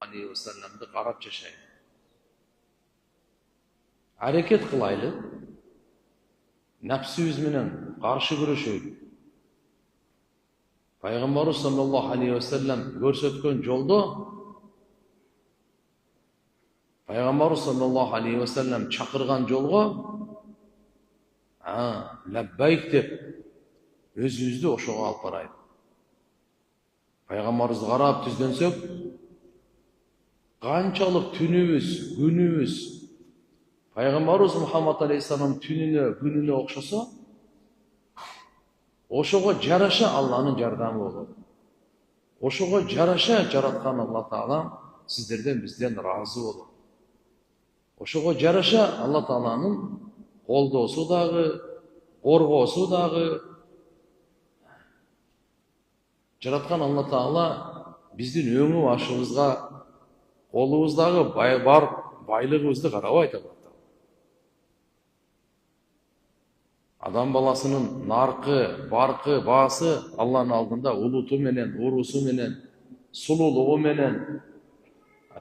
алейхи ва салламды карап жашайлы. Аракет кылайлы. Нәпсибиз менен каршы күрөшөйлү. Пайгамбарыбыз саллаллаху алейхи ва саллам көрсөткөн жолдо Пайгамбарыбыз саллаллаху алейхи ва саллам чакырган жолго лаббайк деп өзүбүздү ошого алып барайлы. Пайгамбарыбызды карап түздөнсөк, канчалык түнүбүз, күнүбүз Пайгамбарыбыз Мухаммад алейхиссалам күнүнө окшосо, ошого жараша Алланын жардамы болот. Ошого жараша жараткан Алла Таала сиздерден бизден разы болот. Ошого жараша Алла Тааланын колдоосу дагы, коргоосу дагы. Жараткан Алла Таала биздин өңү башыбызга, колубуздагы бар байлыгыбызды карабайт. Адам баласынын наркы, баркы, баасы Алланын алдында улуту менен, урусу менен, сулуулугу менен,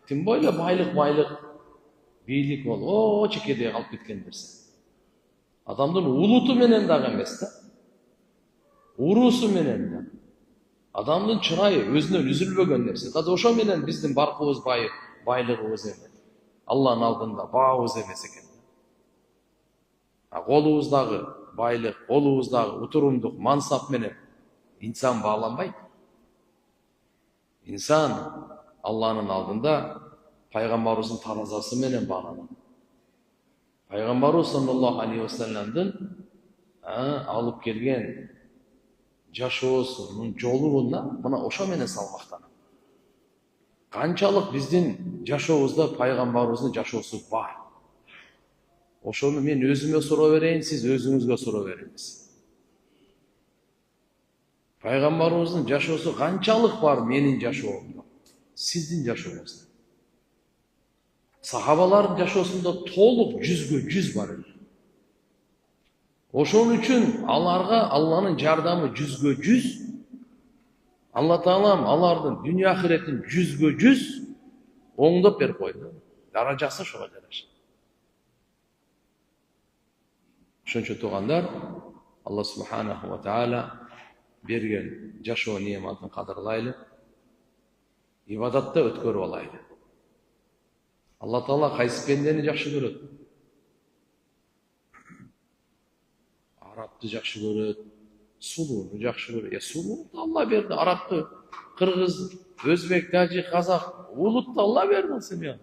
тим более байлык, бийлик болуп, чекеде калып кеткен нерсе. Адамдын улуту менен дагы эмес да. Урусу менен да. Адамдын чырайы өзүнөн үзүлбөгөн нерсе. Дады ошо менен биздин баркыбыз, байлыгыбыз эмес. Алланын алдында баабыз эмес экен. Колубуздагы байлык, колубуздагы утурумдук, мансап менен инсан бааланбайт. Инсан Алланын алдында пайгамбарыбыздын таразасы менен бааланат. Пайгамбарыбыз саллаллаху алейхи ва салламдын алып келген жашоосунун жолуна мына ошо менен салмактанат. Канчалык биздин жашообузда пайгамбарыбыздын жашоосу бар. Ошону мен өзүмө суроо берейин, сиз өзүңүзгө суроо бериңиз. Пайгамбарыбыздын жашоосу канчалык бар менин жашоомдо, сиздин жашооңузда. Сахабалардын жашоосунда толук 100% бар. Ошон үчүн аларга Алланын жардамы 100%. Алла Таалам алардын дүйнө ахиретин 100% оңдоп берип койду. Даражасы ошого жараша. Ошончо туугандар, Алла субханаху ва таала берген жашоо неаматын кадырлайлы, ибадатта өткөрүп алайлы. Алла Таала кайсы пендени жакшы көрөт? Арабты жакшы көрөт, сулууну жакшы көрөт. Сулууну Алла берди, арабты, кыргыз, өзбек, тажик, казак, улутты Алла берди сен.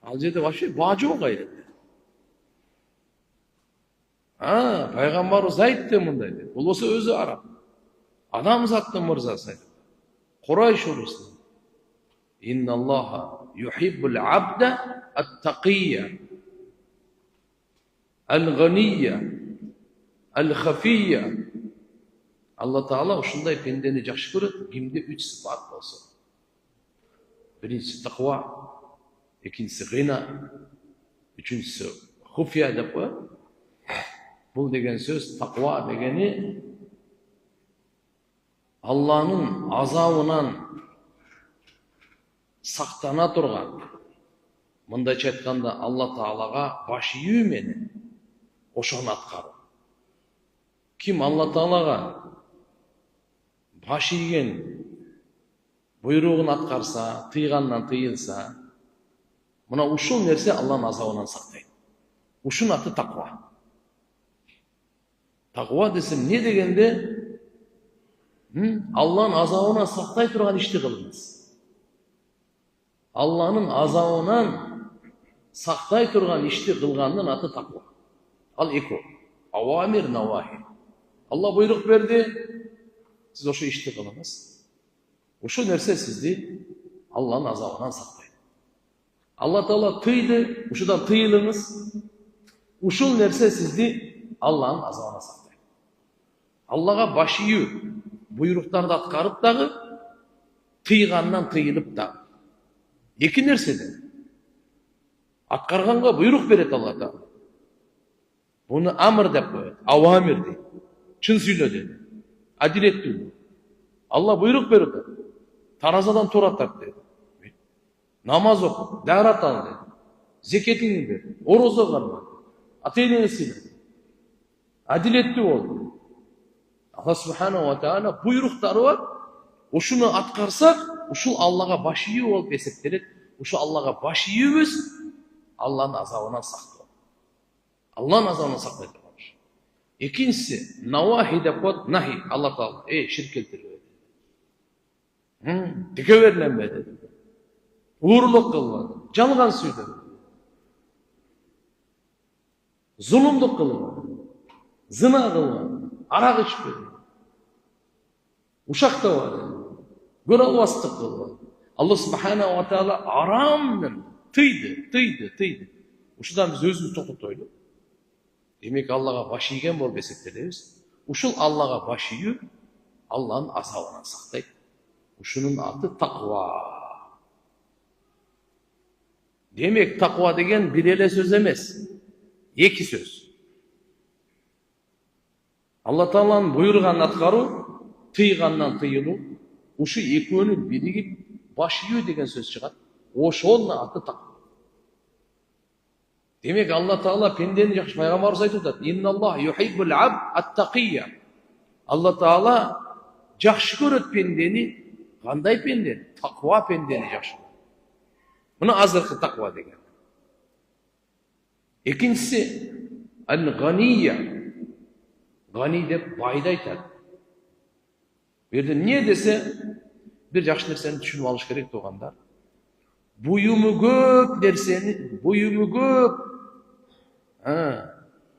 Ал жерде вообще баа жок айрет. Пайгамбарыбыз айтты мындай деп. Бул болсо өзү араб. Адамзаттын мырзасы айтты. Курайш улусу. Инналлаха юхиббул абда ат-тақия, ал-ганийя, ал-хафия. Алла Таала ушундай пендени жакшы көрөт, кимде 3 сыпат болсо. Биринчиси таква, экинчиси гына, үчүнчүсү хуфия деп коет. Бул деген сөз, таква дегени Алланын азабынан сактана турган. Мындайча айтканда Алла Таалага баш ийүү менен ошону аткаруу. Ким Алла Таалага баш ийген, буйругун аткарса, тыйгандан тыйылса, мына ушул нерсе Алланын азабынан сактайт. Ушунун аты таква. Таква десем не дегенде, Алланын азабынан сактай турган ишти кылыңыз. Алланын азабынан сактай турган ишти кылгандын аты таква. Ал эко. Авамир навахи. Алла буйрук берди, сиз ошо ишти кылыңыз. Ушул нерсе сизди Алланын азабынан сактайт. Алла Таала тыйды, ушудан тыйылыңыз. Ушул нерсе сизди Алланын азабынан сактайт. Аллага баш ийүү, буйруктарды аткарып дагы, тыйгандан тыйылып дагы. Эки нерседе. Аткарганга буйрук берет Алла Таала. Буну амр деп коет, авамир дейт. Чын сүйлө дейт. Адилеттүү. Алла буйрук берет. Таразадан тура тарт dedi. Namaz oku, dağırat al dedi. Zeketini ver, oroza kalma, ata-eneni sıyla. Adiletli ol. Allah subhanahu wa ta'ala buyruqtары var. Oşunu atkarsak, oşul Allah'a baş iyi olup eseptirir. Oşu Allah'a baş iyiyiz, Allah'ın azabından saklı. Allah'ın azabından saklaydı. İkincisi, navahide kod nahi. Allah Teala, şirk keltirme dedi. Tike verilenme dedi. Uğurluk kılma, calgan suydu. Zulümdük kılma, zina kılma, arak içme. Uşak da var. Göravastık kılma. Allah subhanahu wa ta'ala aramdır. Tıydı. Uşudan biz özümüz toktuydu. Demek Allah'a baş yiyen bol beseplerimiz. Uşul Allah'a baş yiyor, Allah'ın azabından saktaydı. Uşunun adı takva. Demek takva degen bir ele söz emez. Eki söz. Allah Teala'nın buyurgan atkarı, tıygandan tıyılı. Uşu ekönün birigip baş yiyor degen söz çıkar. Oşonun adı takva. Demek Allah Teala pendeni yaxşı Peygamberimiz aytıyor. İnnallah yuhibbul abd at-taqiyya. Allah Teala yaxşı göröt pendeni, kanday pendeni? Takva pendeni yaxşı. Buna azırkı takva degen. İkincisi el-ganiyya. Gani dep bayda aytadi. Bu yerде niye dese bir yaxşı nerseni düşünüp alış kerek doğanlar. Buyumu köp nerseni, buyumu köp,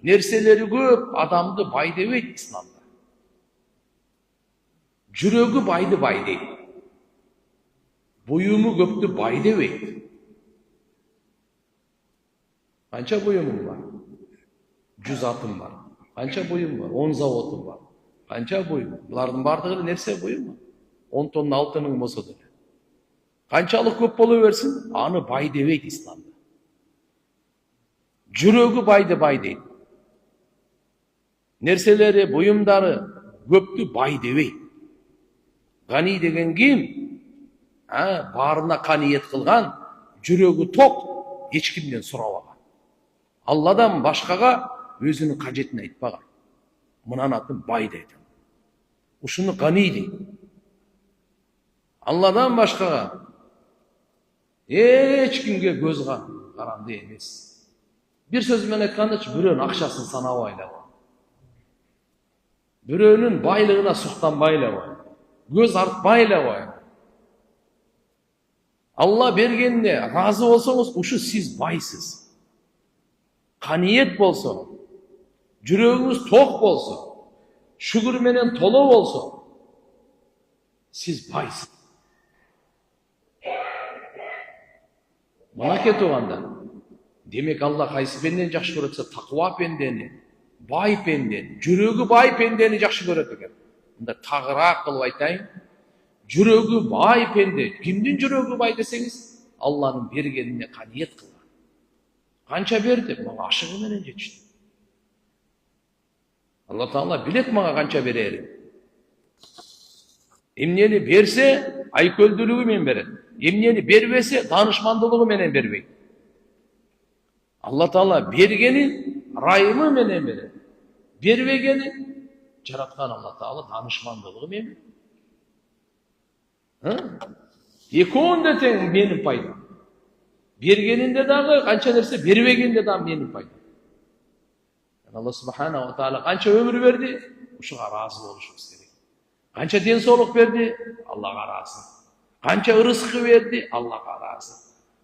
nerseleri köp adamdı bay debeydi İslam'da. Jürögü baydı bay deydi. Buyumu köptü bay debeydi. Kança buyumum var? 100 atım var. Kança buyum var? 10 zavotum var. Kança buyum var? Bulardın bardығы nerse buyum var? 10 tonun altının mosadır. Kançalık köp boluversin, anı bay debeydi İslam'da. Jürögü bay deydi. Nerseleri, buyumdары köptü bay debeydi. Gani degen kim? Barına kaniyet kılgan, jürögü tok, hiç kimden soravagan. Allah'dan başkaga özünün kajetini aytpagan. Mınan atın bay deydi. Uşunu gani deydi. Allah'dan başkaga hiç kimge göz karandı emez. Bir sözüмен aytkanda bürönün akşasını sanap aylaba. Bürönün baylığına suhtan aylaba. Göz artma aylaba. Allah bergenine razı olsanız uşu siz baysız. Kaniyet bolsun. Jürögünüz tok bolsun. Şükür menen tolu bolsun. Siz baysız. Bana ketuganda. Demek Allah kaysı pendeni жақшы көрetse, takva pendeni, bay pendeni, jürögü bay pendeni жақшы көрет eкен. Bunda tağırak kılıp aytayın. Jürögü bay pende. Kimdin jürögü bay deseniz, Allah'ın bergenine kaniyet kılgan. Kança berdi? Bana aşığı menen жетişti. Allah Teala bilet bana kança bererim. Emniyeni berse, ayköldülüğü men beret. Emniyeni berbese, danışmandılığı menen berbeydi. Allah Teala bergeni rayımı menen beret. Berbegeni jaratkan Allah Teala danışmandılığı men. Ekon teң benim paydam. Bergeninde dağı kança nerse berbegende dağı benim paydam. Allah subhanahu wa ta'ala kança ömür verdi, uşuğa razı oluşumuz gerek. Kança densoluk verdi, Allah'a razı. Kança rızkı verdi, Allah'a razı.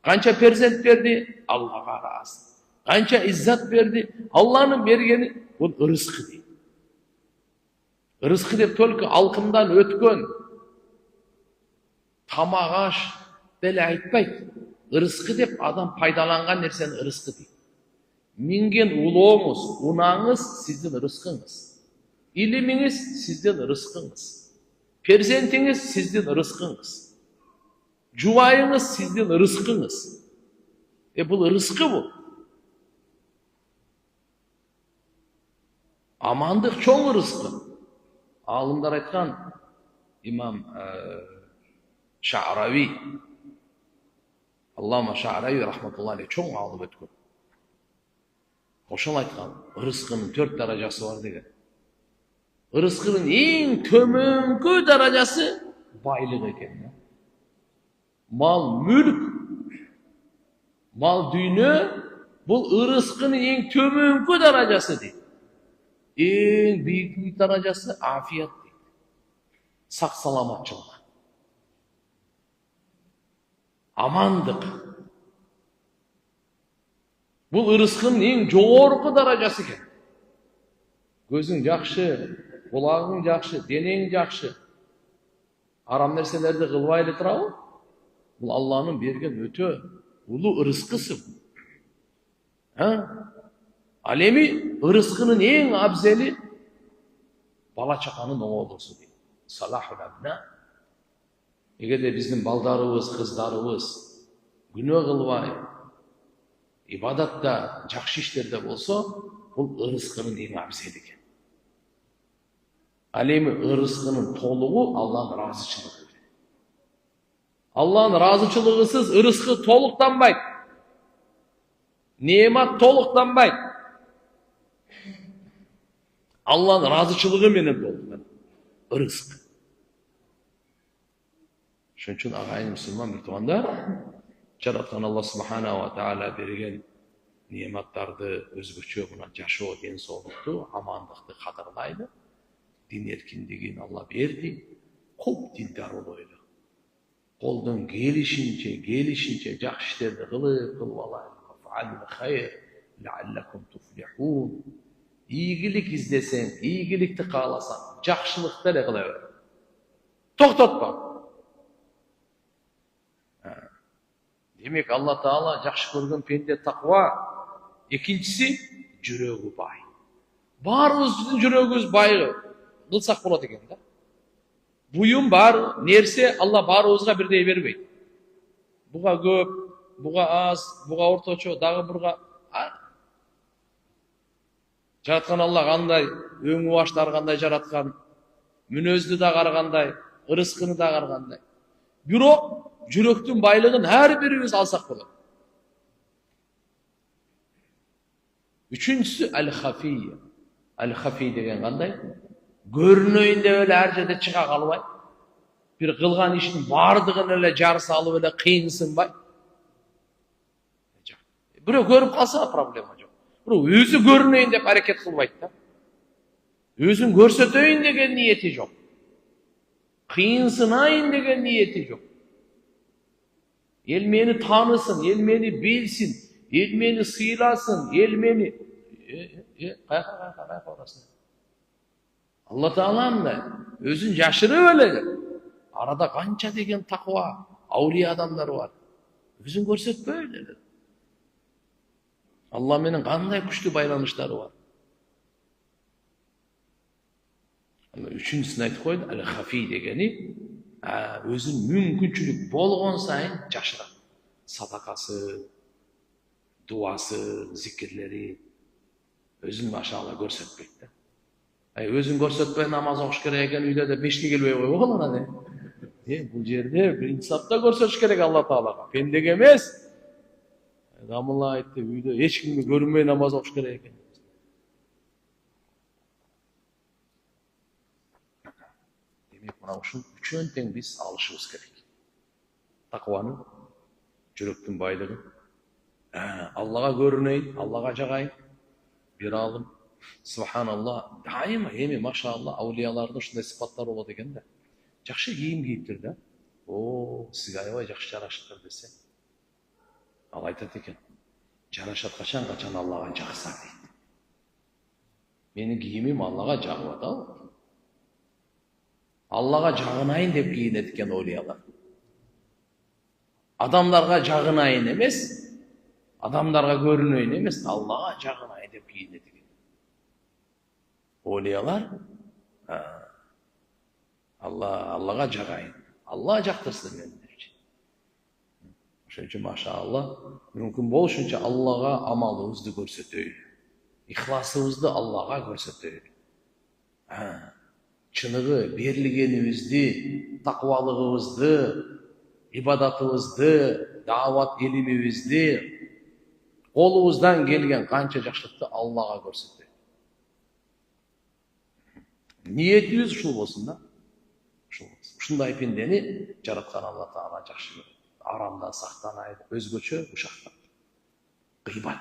Kança perzent verdi, Allah'a razı. Kança izzat verdi, Allah'ın bergeni bu rızkı değil. Rızkı dep tölkü alkımdan ötkön, tamağaş dele aytpayt. Rızkı dep adam paydalangan nerseni rızkı değil. Mingen uloğunuz, unağınız sizin rızkınız. İliminiz sizden rızkınız. Perzentiniz sizden rızkınız. Cuvayınız sizden rızkınız. Bu rızkı bu. Amandık çoğu rızkı. Alımlar aytkan İmam Ша'рави. Аллама Ша'рави рахматуллахи алейхи чоң алып өткөн. Ошол айткан, ырыскынын 4 даражасы бар деген. Ырыскынын эң төмөнкү даражасы байлык экен. Мал, мүлк, мал дүйнө бул ырыскынын эң төмөнкү даражасы дейт. Эң бийик даражасы афият дейт. Сак саламатчылык. Амандык. Бул ырыскынын эң жогорку даражасы экен. Көзүң жакшы, кулагың жакшы, денең жакшы. Арам нерселерди кылбай эле турабы? Бул Алланын берген өтө улуу ырыскысы. Ал эми ырыскынын эң абзели бала чаканын оңолуусу дейт. Салахул абна. Эгерде биздин балдарыбыз, кыздарыбыз күнөө кылбай, ибадатта, жакшы иштерде болсо, бул ырыскынын эң абзели экен. Ал эми ырыскынын толугу Алланын ыраазычылыгы. Алланын ыраазычылыгысыз ырыскы толуктанбайт. Неемат толуктанбайт. Алланын ыраазычылыгы менен толуктанат ырыск. Ошон үчүн агайын мусулман бир туугандар, жараткан Алла субханаху ва таала берген неематтарды өзгөчө мына жашоо, ден соолукту, амандыкты кадырлайлы. Дин эркиндигин Алла берди. Көп диндар болойлу. Колдон келишинче жакшы иштерди кылып алайлы. Фа'алу хайр ла'аллакум туфлихун. Ийгилик издесең, ийгиликти кааласаң, жакшылыкты эле кыла бер. Токтотпа. Демек Алла Таала жакшы көргөн пенде таква. Экинчиси жүрөгү бай. Баарыбыздын жүрөгүбүз бай кылсак болот экен да. Буюм бар нерсе Алла баарыбызга бирдей бербейт. Буга көп, буга аз, буга орточо, дагы бурга. Жараткан Алла кандай, өңү баштар кандай жараткан, мүнөздү да карагандай, ырыскыны да карагандай. Бирок жүрөктүн байлыгын ар бирибиз алсак болот. Үчүнчүсү аль-хафий. Аль-хафий деген кандай? Көрүнөйүн деп эле ар жерде чыга калбай, бир кылган иштин бардыгын эле жар салып эле кыйынсынбай. Бирөө көрүп калса проблема жок. Бирөө өзү көрүнөйүн деп аракет кылбайт да. Өзүн көрсөтөйүн деген ниети жок. Кыйынсынайын деген ниети жок. Эл мени танысын, эл мени билсин, эл мени сыйласын, эл мени кайка барасың. Алла Таалам өзүн жашырып эле. Арада канча деген таква, аулия адамдар бар. Өзүн көрсөтпөй эле. Алла менен кандай күчтүү байланыштары бар. Үчүнчүсүн айтып койду, аль-хафий дегени өзүн мүмкүнчүлүк болгон сайын жашырат. Садакасы, дуасы, зикирлери өзүн машалла көрсөтпөйт да. Өзүн көрсөтпөй намаз окуш керек экен, үйдө да бешти келбей койгон ана. Бул жерде биринчи сапта көрсөтүш керек Алла Таалага. Пендеге эмес. Дамылла айтты, үйдө эч кимге көрүнбөй намаз окуш керек экен. Демек, мына ушул үчөөн тең биз алышыбыз керек. Такваны, жүрөктүн байлыгын, Аллага көрүнөйүн, Аллага жагайын, бир алым. Субханалла, дайыма эми машалла аулиялардын ушундай сыпаттары болот экен да. Жакшы кийим кийиптир да. Сизге аябай жакшы жарашыптыр десе. Ал айтат экен, жарашат качан Аллага жакса дейт. Менин кийимим Аллага жагып атабы? Аллага жагынайын деп кийинет экен аулиялар. Адамдарга жагынайын эмес, адамдарга көрүнөйүн эмес, Аллага жагынайын деп кийинет экен. Аулиялар Аллага жагайын. Алла жактырсын мени депчи. Ошон үчүн машалла, мүмкүн болушунча Аллага амалыбызды көрсөтөйлү. Ихласыбызды Аллага көрсөтөйлү. Чыныгы, берилгенибизди, таквалыгыбызды, ибадатыбызды, дават илимибизди, колубуздан келген канча жакшылыкты Аллага көрсөтөйт. Ниетибиз ушул болсун да. Ушундай пендени жараткан Алла Таала жакшы көрөт. Арамдан сактанайт, өзгөчө ушактан. Гыйбат.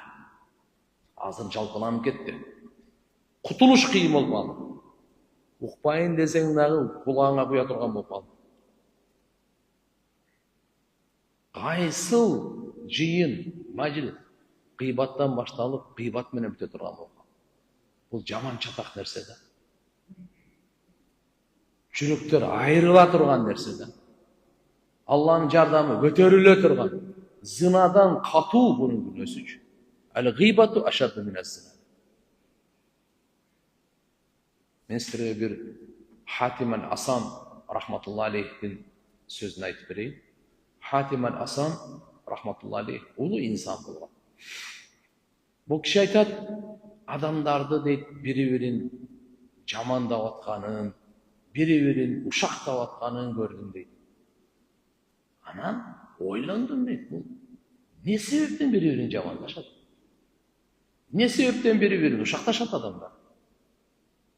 Азыр жалпыланып кетти. Кутулуш кыйын болуп калды. Укпайын десең дагы кулагыңа куя турган болуп калды. Кайсыл жыйын, мажлис гыйбаттан башталып, гыйбат менен бүтө турган болуп калды. Бул жаман чатак нерсе да. Жүрөктөр айрыла турган нерсе да. Алланын жардамы көтөрүлө турган. Зынадан катуу бунун күнөөсү. Ал-гыйбату ашадду миназ-зина. Мен силерге бир Хатим аль-Асам рахматуллахи алейхтин сөзүн айтып берейин. Хатим аль-Асам рахматуллахи алейх улуу инсан болгон. Бул киши айтат, адамдарды дейт бири-бирин жамандап атканын, бири-бирин ушактап атканын көрдүм дейт. Анан ойлондум дейт, бул не себептен бири-бирин жамандашат? Не себептен бири-бирин ушакташат адамдар?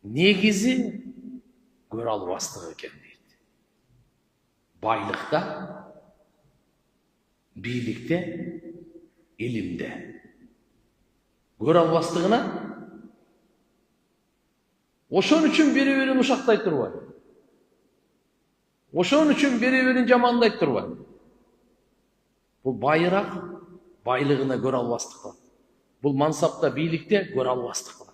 Негизи көрө албастык экен дейт. Байлыкта, бийликте, илимде. Көрө албастыгына ошон үчүн бири-бирин ушактай турбайт. Ошон үчүн бири-бирин жамандайт турбайт. Бул байыраак байлыгына көрө албастык. Бул мансапта, бийликте көрө албастык.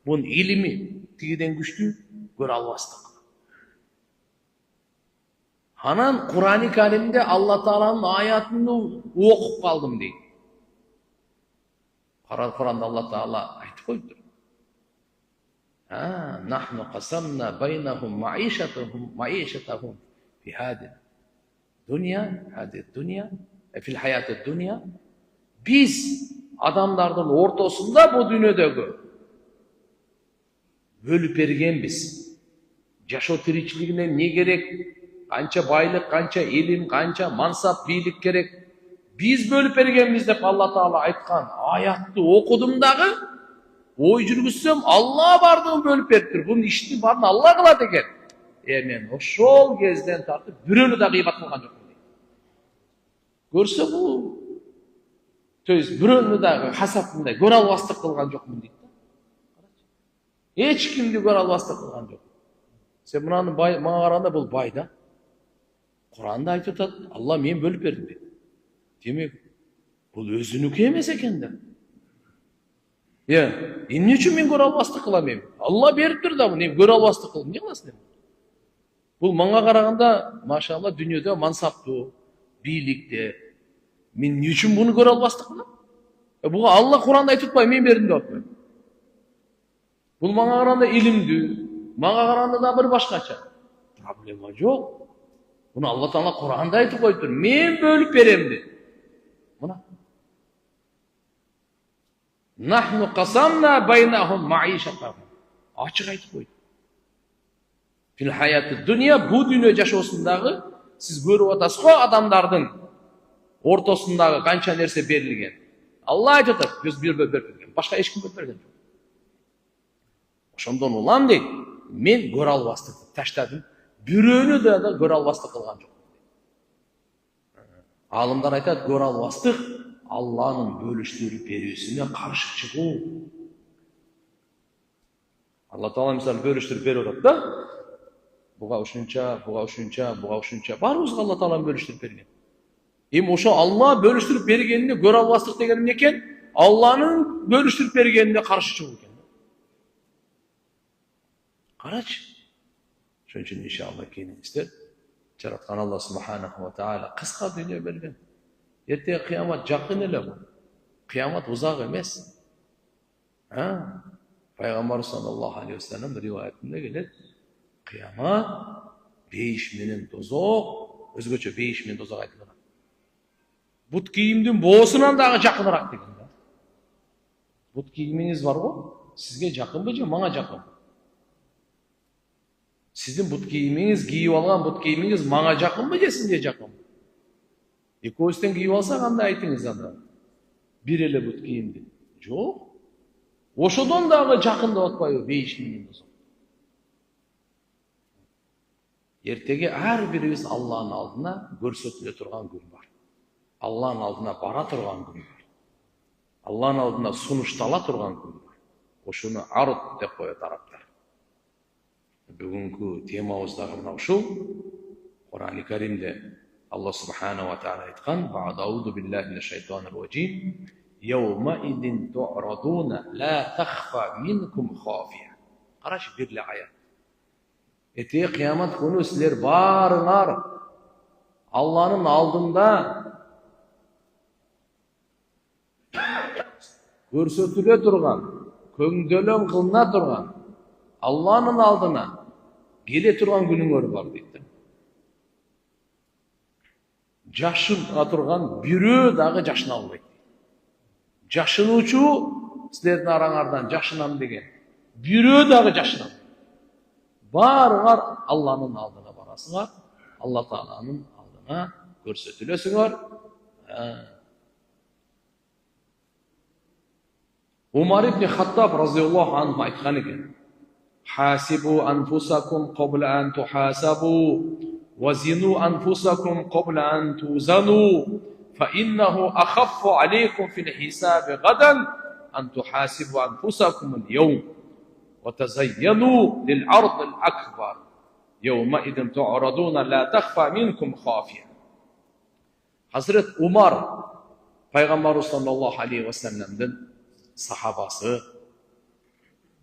Бунун илими тигиден күчтүү көрө албастык. Анан Кур'ан-ы Каримде Алла Тааланын аятын окуп калдым дейт. Кур'анда Алла Таала айтып коюптур. Нахну касамна байнахум маишатахум фи хади дуния, фил хаяти дуния. Биз адамдардын ортосунда бу дүйнөдөгү бөлүп бергенбиз. Жашоо тиричилигине не керек? Канча байлык, канча илим, канча мансап, бийлик керек? Биз бөлүп бергенбиз деп Алла Таала айткан аятты окудум дагы, ой жүргүзсөм, Алла бардыгын бөлүп бериптир. Бунун ишти баарын Алла кылат экен. Мен ошол кезден тартып бирөөнү да гыйбат кылган жокмун дейт. Көрсө бул, то есть бирөөнү да хасапындай көрө албастык кылган жокмун дейт. Эч кимди көрө албастык кылган жок. Сен мынаны мага караганда бул бай да. Кур'анда айтып атат, Алла мен бөлүп бердим дейт. Демек, бул өзүнүкү эмес экен да. Эмне үчүн мен көрө албастык кылам эми? Алла бериптир да буну, көрө албастык кылып эмне кыласың? Бул мага караганда, машалла, дүйнөдө мансаптуу, бийликте мен эмне үчүн буну көрө албастык кылам? Буга Алла Кур'анда айтып атпайбы, мен бердим деп атпайбы? Бул мага караганда илимдүү, мага караганда да бир башкача. Проблема жок. Буну Алла Таала Кур'анда айтып коюптур. Мен бөлүп берем дейт. Мына. Нахну касамна байнахум маишатахум. Ачык айтып койду. Фил хаяти дуния, бу дүйнө жашоосундагы сиз көрүп атасыз го адамдардын ортосундагы канча нерсе берилген. Алла айтып атат, биз бөлүп берген. Башка эч ким бөлүп берген жок. Ошондон улам дейт, мен көрө албастыкты таштадым. Бирөөнү да көрө албастык кылган жок. Алымдар айтат, көрө албастык Алланын бөлүштүрүп берүүсүнө каршы чыгуу. Алла Таала мисалы бөлүштүрүп берип атат да. Буга ушунча, буга ушунча, буга ушунча. Баарыбызга Алла Таала бөлүштүрүп берген. Эми ошо Алла бөлүштүрүп бергенди көрө албастык деген эмне экен? Алланын бөлүштүрүп бергенине каршы чыгуу экен. Карачы. Ошон үчүн иншалла кейиниңиздер жараткан Алла субханаху ва таала кыска дүйнө берген. Эртең кыямат жакын эле бул. Кыямат узак эмес. Пайгамбар саллаллаху алейхи ва саллям риваятында келет. Кыямат бейиш менен тозок, өзгөчө бейиш менен тозок айтылган. Бут кийимдин боосунан дагы жакыныраак деген да. Бут кийимиңиз барбы? Сизге жакынбы же мага жакынбы? Сиздин бут кийимиңиз, кийип алган бут кийимиңиз мага жакынбы же сизге жакынбы? Экөөстен кийип алса кандай айтыңыз анда? Бир эле бут кийимди. Жок. Ошодон дагы жакын деп атпайбы 5000 болсо. Эртеге ар бирибиз Алланын алдына көрсөтүлө турган күн бар. Алланын алдына бара турган күн бар. Алланын алдына сунуштала турган күн бар. Ошону ард деп коет арабтар. Бүгүнкү темабыз дагы мына ушул. Кур'ан-ы Каримде Аллах субхanahu ва таala айткан: "Ба'даузу биллахи минаш шайтанир раджим. Yawma idin tu'raduna la takhfa minkum khafiya." Караш бирле аят. Эте кыямат күнү силер барыңар Алланын алдында көрсөтүлө турган, көңдөлөм кылына турган, Алланын алдына келе турган күнүңөр бар дейт. Жашына турган бирөө дагы жашына албайт. Жашынуучу силердин араңардан жашынам деген бирөө дагы жашына албайт. Барыңар Алланын алдына барасыңар, Алла Тааланын алдына көрсөтүлөсүңөр. Умар ибн Хаттаб разияллаху анху айткан экен: "Хасибу анфусакум кабла ан тухасабу, ва зину анфусакум кабла ан тузану, фа иннаху ахаффу алейкум фил хисаби гадан ан тухасибу анфусакум ал-йawm, ва тазайяну лил ард ал-акбар. Yawma idin tu'raduna la takhfa minkum khafiya." Hazret Umar Пайгамбарыбыз саллаллаху алейхи ва салламдын сахабасы,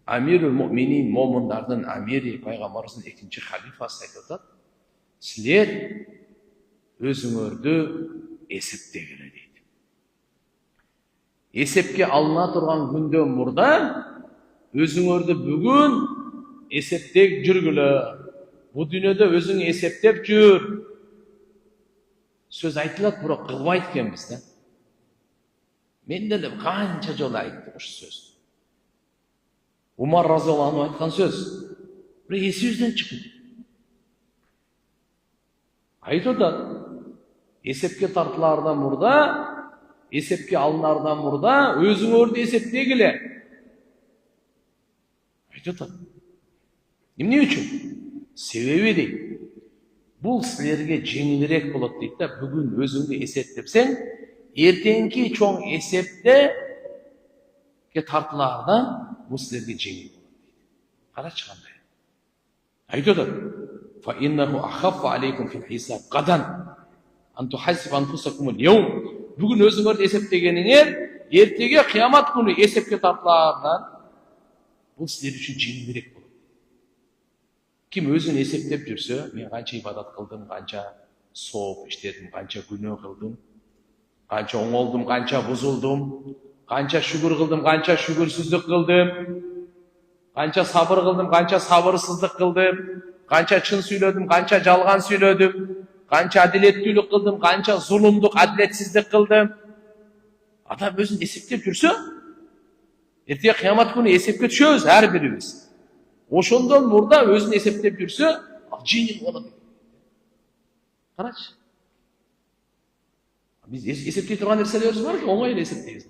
Амирул Муъминин, момундардын амири, пайгамбарыбыздын экинчи халифасы айтып атат: "Силер өзүңөрдү эсептегиле" дейт. Эсепке алына турган күндөн мурда өзүңөрдү бүгүн эсептеп жүргүлө. Бу дүйнөдө өзүң эсептеп жүр. Сөз айтылат, бирок кылбайт экенбиз да. Мен деле канча жолу айттым ушу сөз. Умар разияллаху анху айткан сөз. Бирок эсибизден чыкты. Айтып атат: эсепке тартылаардан мурда, эсепке алынаардан мурда өзүңөрдү эсептегиле. Айтып атат. Эмне үчүн? Себеби дейт, бул силерге жеңилирээк болот дейт да. Бүгүн өзүңдү эсептепсең, эртеңки чоң эсепте тартылаардан бул силерге жеңил болот дейт. Карачы кандай. Айтып атат: "Фа иннаху ахаффу алейкум фил хисаб гадан ан тухасибу анфусакум ал-йawm." Бүгүн өзүңөрдү эсептегениңер, эртеге кыямат күнү эсепке тартылаардан бул силер үчүн жеңилирээк болот. Ким өзүн эсептеп жүрсө, мен канча ибадат кылдым, канча сооп иштедим, канча күнөө кылдым, канча оңолдум, канча бузулдум, канча шүгүр кылдым, канча шүгүрсүздүк кылдым, канча сабыр кылдым, канча сабырсыздык кылдым, канча чын сүйлөдүм, канча жалган сүйлөдүм, канча адилеттүүлүк кылдым, канча зулумдук, адилетсиздик кылдым. Адам өзүн эсептеп жүрсө, эртеге кыямат күнү эсепке түшөбүз ар бирибиз. Ошондон мурда өзүн эсептеп жүрсө, ал жеңил болот. Карачы. Биз эсептей турган нерселерибиз бар, оңой эле эсептейбиз.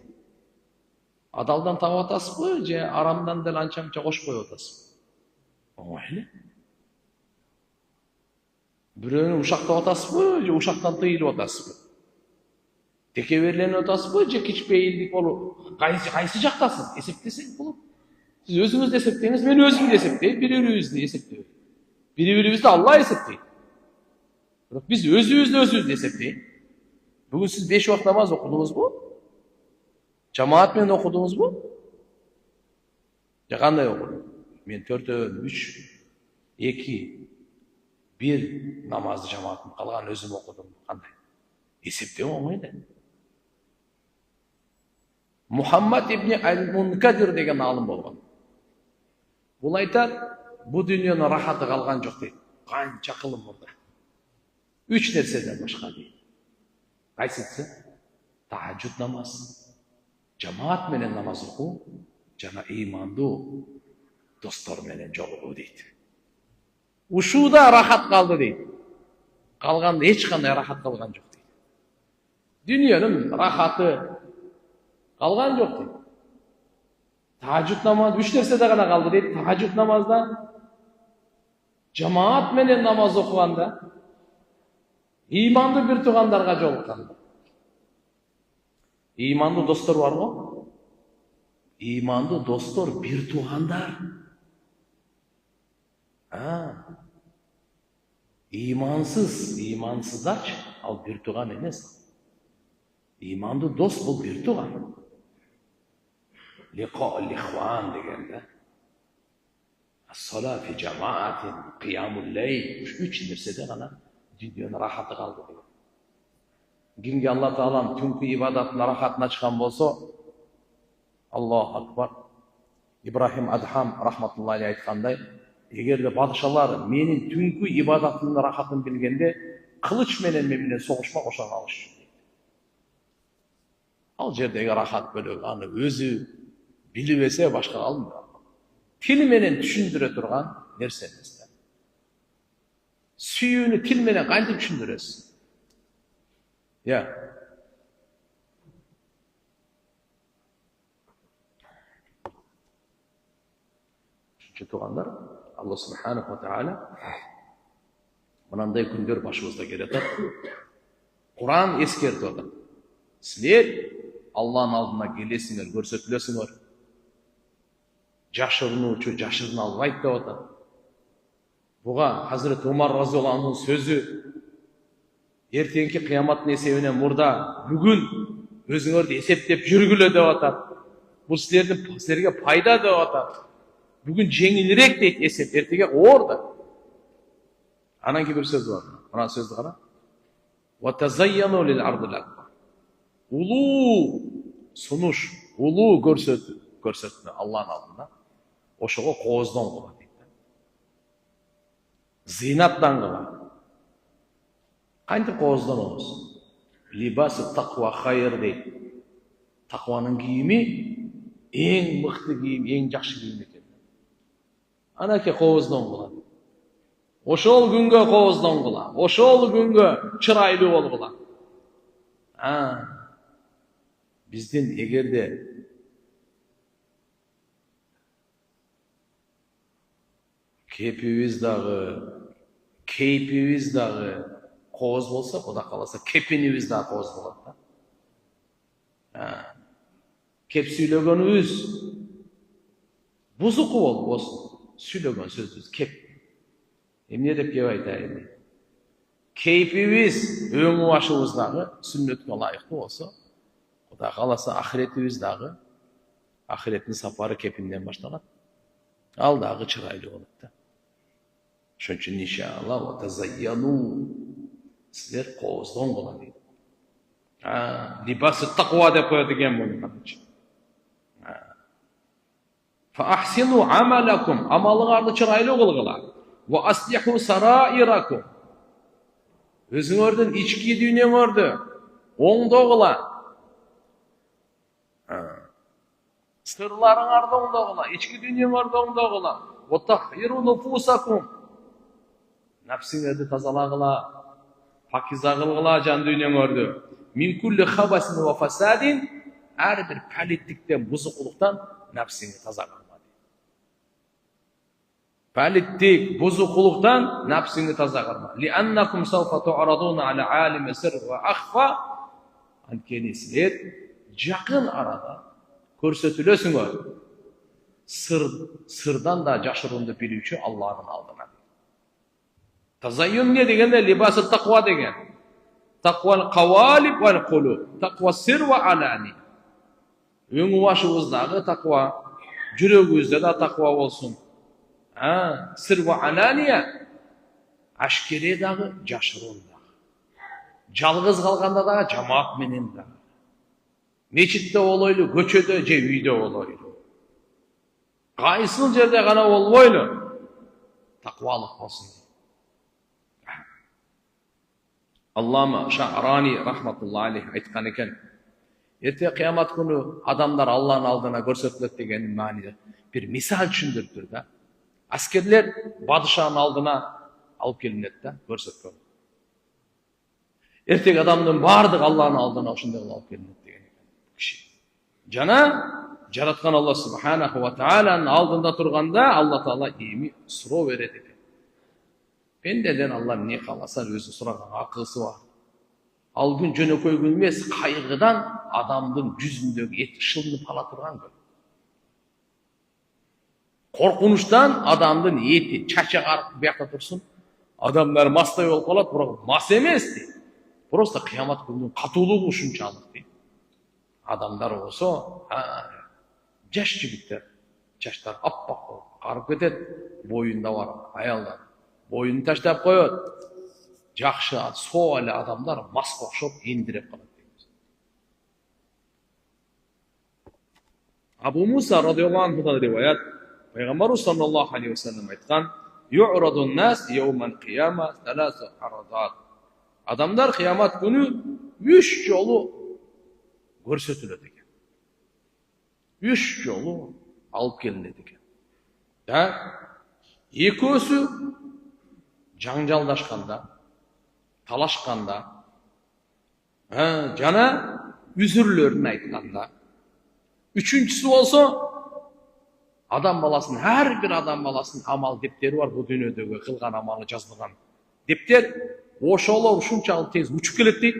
Адалдан таап атасызбы, же арамдан деле анча-мынча кошуп коюп атасызбы? Оңой эле. Бирөөнү ушактап атасызбы, же ушактан тыйылып атасызбы? Текеберленип атасызбы, же кичпейилдик болуп, кайсы жактасыз? Эсептесең болот. Siz özünüzü esepteyiniz, ben özümü esepteyim, birbirimizi esepteyim. Birbirimizi Allah esepteyim. Biz özümüzü esepteyim. Bugün siz 5 vakit namaz okudunuz mu? Cemaatle okudunuz mu? Ya kanday okudum? Ben 4 öğün, 3, 2, 1 namazdı cemaatim kalgan özüm okudum. Kanday? Esepteyim olmaydı. Muhammed ibn al-Munkadir деген алым болгон. Бул айтат, бу дүйнөнүн рахаты калган жок дейт. Канча кылым мурда. 3 нерседен башка дейт. Кайсысы? Тахажжуд намаз, жамаат менен намаз окуу, жана ыймандуу достор менен жолугуу дейт. Ушуда рахат калды дейт. Калганда эч кандай рахат калган жок дейт. Dünyanın rahаты қалған жоқ дейді. Тахаджуд намазы 3 нәрседе ғана қалды дейді. Тахаджуд намазда жамаат менен намаз оқығанда, иманды бір туғандарға жолыққанда. Иманды достар бар ғой? Иманды достар бір туғандар. Имансыздарчы, ал бір туған емес. Иманды дос бұл бір туған. Лихуан дегенде. As-sala fi jama'atin, qiyamul layl. Üç нәрседе ғана дүниенің рахаты қалды деген. Кимге Алла Таалам түнгі ибадаттың рахатын ашқан болса, Аллаху акбар. Ибрахим Адхам рахматуллахи айтқандай, егер де падышалар менің түнгі ибадаттың рахатын білгенде, қылыш менен соғышма қоша қалыш. Ал жердегі рахат бөлігі аны өзі біліп есе башқа қалмайды. Til менен түшүндүрө турган нерсе эмес. Сүйүүнү til менен кантип түшүндүрөсүң? Я. Үшүнчү туугандар, Алла субханаху ва тааля мынандай күндөр башыбызда келатат. Куран эскертип атат. Силер Алланын алдына келесиңер, көрсөтүлөсүңөр. Жашырынуучу жашырына албайт деп атат. Буга Hazreti Umar разияллаху анхунун сөзү эртеңки кыяматтын эсебинен мурда бүгүн өзүңөрдү эсептеп жүргүлө деп атат. Бул силерге пайда деп атат. Бүгүн жеңилирээк дейт эсеп, эртеге оор да. Анан кийин бир сөз бар. Мына сөздү кара. Wa tazayyanu lil ardil akbar. Улуу сунуш, улуу көрсөтүнү Алланын алдында. Ошого кооздон кыла дейт. Зинаттан кыла. Кантип кооздонобуз? Либасы таква хайр дейт. Такванын кийими эң мыкты кийим, эң жакшы кийим экен. Анаке кооздон кыла. Ошол күнгө кооздон кыла. Ошол күнгө чырайлуу болгула. Биздин эгерде кепибиз дагы, кейпибиз дагы кооз болсо, Кудай кааласа, кепинибиз дагы кооз болот да. Кеп сүйлөгөнүбүз бузуку болбосун. Сүйлөгөн сөзүбүз кеп. Эмне деп кеп айтайын? Кейпибиз, өң башыбыз дагы сүннөткө ылайыктуу болсо, Кудай кааласа, ахиретибиз дагы, ахиреттин сапары кепинден башталат. Ал дагы чырайлуу болот да. Ошон үчүн иншалла ва тазайяну, силер кооздон кыла дейт. Либасы таква деп коет экен муну. Фа ахсину амалакум, амалыңарды чырайлуу кылгыла. Ва аслиху сараиракум, өзүңөрдүн ички дүйнөңөрдү оңдогула. Сырларыңарды оңдогула, ички дүйнөңөрдү оңдогула. Ва тахиру нуфусакум, нәпсиңерди тазалагыла, пакиза кылгыла жан дүйнөңөрдү. Мин кулли хабасин ва фасадин, ар бир палиттиктен, бузукулуктан нәпсиңди таза кылма. Палиттик, бузукулуктан нәпсиңди таза кылма. Ли аннакум сауфа ту'радуна ала алими сир ва ахфа, анткени силер жакын арада көрсөтүлөсүңөр. Сырдан да жашыруунду билүүчү Алланын алдына. Тазайюн не дегенде либасы таква деген. Таквал кавалиб вал кулуб. Таква сир ва алани. Өң башыбыздагы таква, жүрөгүбүздө да таква болсун. Сир ва алания, ашкере дагы, жашыруун дагы. Жалгыз калганда дагы, жамаат менен дагы. Мечитте болойлу, көчөдө же үйдө болойлу. Кайсыл жерде гана болбойлу, таквалык болсун. Аллама Ша'рани рахматуллахи алейхи айткан экен. Эрте кыямат күнү адамдар Алланын алдына көрсөтүлөт деген мааниде бир мисал түшүндүрүптүр да. Аскерлер падышанын алдына алып келинет да, көрсөткөн. Эртең адамдын бардык Алланын алдына ошондой кылып алып келинет деген киши. Жана жараткан Алла субханаху ва тааланын алдында турганда Алла Таала эми суроо берет экен. Пендеден Алла эмне кааласа өзү сураган акысы бар. Ал күн жөнөкөй күн эмес, кайгыдан адамдын жүзүндөгү эти шылынып кала турган күн. Коркунучтан адамдын эти чачы карып буякта турсун. Адамдар мастай болуп калат, бирок мас эмес дейт. Просто кыямат күнүнүн катуулугу ушунчалык дейт. Адамдар болсо, жаш жигиттер, чачтар аппак болуп карып кетет, боюнда бар аялдар боюн таштап коет. Жакшы соо эле адамдар маска окшоп эндиреп калат дейбиз. Абу Муса радиаллаху анхудан риваят, пайгамбарыбыз саллаллаху алейхи ва саллям айткан: "Ю'радун нас яумал кияма саласу арадат." Адамдар кыямат күнү 3 жолу көрсөтүлөт экен. 3 жолу алып келинет экен. Экөөсү жаңжалдашканда, талашканда, жана үзүрлөрүн айтканда. Үчүнчүсү болсо, адам баласынын, ар бир адам баласынын амал дептери бар, бул дүйнөдөгү кылган амалы жазылган дептер. Ошолор ушунчалык тез учуп келет дейт.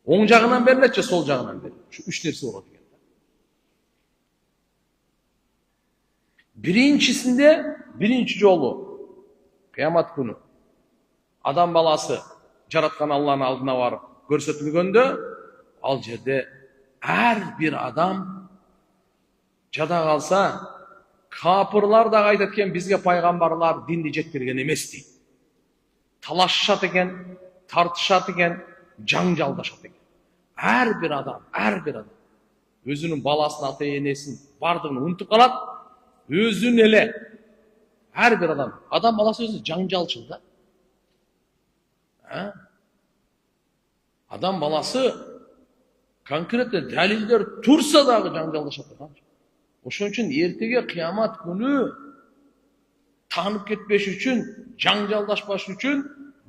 Оң жагынан берилет же сол жагынан берилет. Ушу 3 нерсе болот экен. Биринчи жолу кыямат күнү адам баласы жараткан Алланын алдына барып көрсөтүлгөндө, ал жерде ар бир адам жада калса, капырлар да айтат экен, бизге пайгамбарлар динди жеткирген эмес дейт. Талашышат экен, тартышат экен, жаңжалдашат экен. Ар бир адам өзүнүн баласын, ата энесин бардыгын унутуп калат. Өзүн эле ар бир адам баласы өзү жаңжалчыл да. Адам баласы конкретно далилдер турса дагы жаңжалдашат турган. Ошон үчүн эртеге кыямат күнү таанып кетпеш үчүн, жаңжалдашпаш үчүн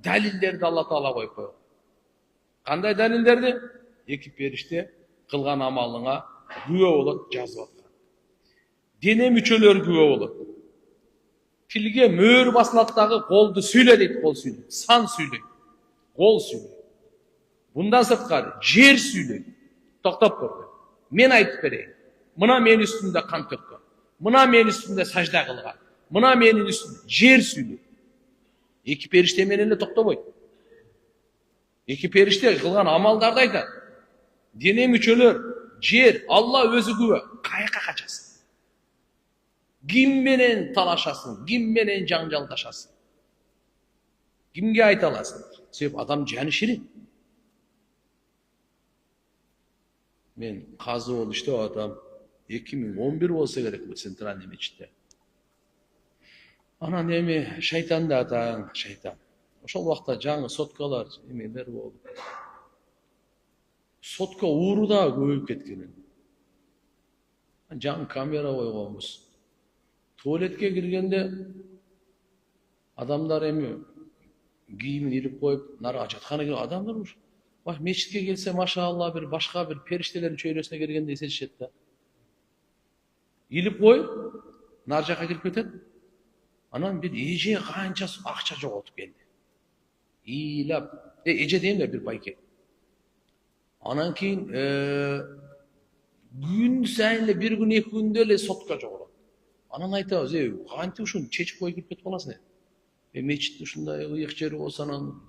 далилдерди Алла Таала коюп койгон. Кандай далилдерди? Эки периште кылган амалыңа күбө болот, жазып аткан. Дене мүчөлөр күбө болот. Тилге мөөр басылат дагы, колду сүйлө дейт, кол сүйлөйт. Сан сүйлөйт, кол сүйлөйт. Bundan sırtkari, жер сүйлөйт. Токтоп көрдү. Мен айтып берейин. Мына менин үстүмдө кан төккөн. Мына менин үстүмдө сажда кылган. Мына менин үстүмдө жер сүйлөйт. Эки периште менен эле токтобойт. Эки периште кылган амалдарды айтат. Дене мүчөлөр, жер, Алла өзү күбө. Каяка качасың? Ким менен талашасың? Ким менен жаңжалдашасың? Кимге айта аласың? Себеп адам жаны ширин. Мен казы болуп иштеп атам. 2011 болса керек бул центральный мечитте. Анан эми шайтан да атаң, шайтан. Ошол убакта жаңы соткалар, эмелер болуп. Сотка ууру да көбөйүп кеткен. Жаңы камера койгонбуз. Туалетке киргенде адамдар эми кийимин илип коюп, нарга жатканы адамдар уш. Мечитке келсе, машалла, бир башка бир периштелердин чөйрөсүнө киргенде эсешет да. Илип коюп, нар жака кирип кетет. Анан бир эже канча акча жоготуп келди. Ыйлап, эже дейм да бир байке. Анан кийин күн сайын эле бир күн, эки күндө эле сотка жогорот. Анан айтабыз, кантип ушуну чечип коюп кирип кетип каласың? Мечитте ушундай ыйык жери болсо анан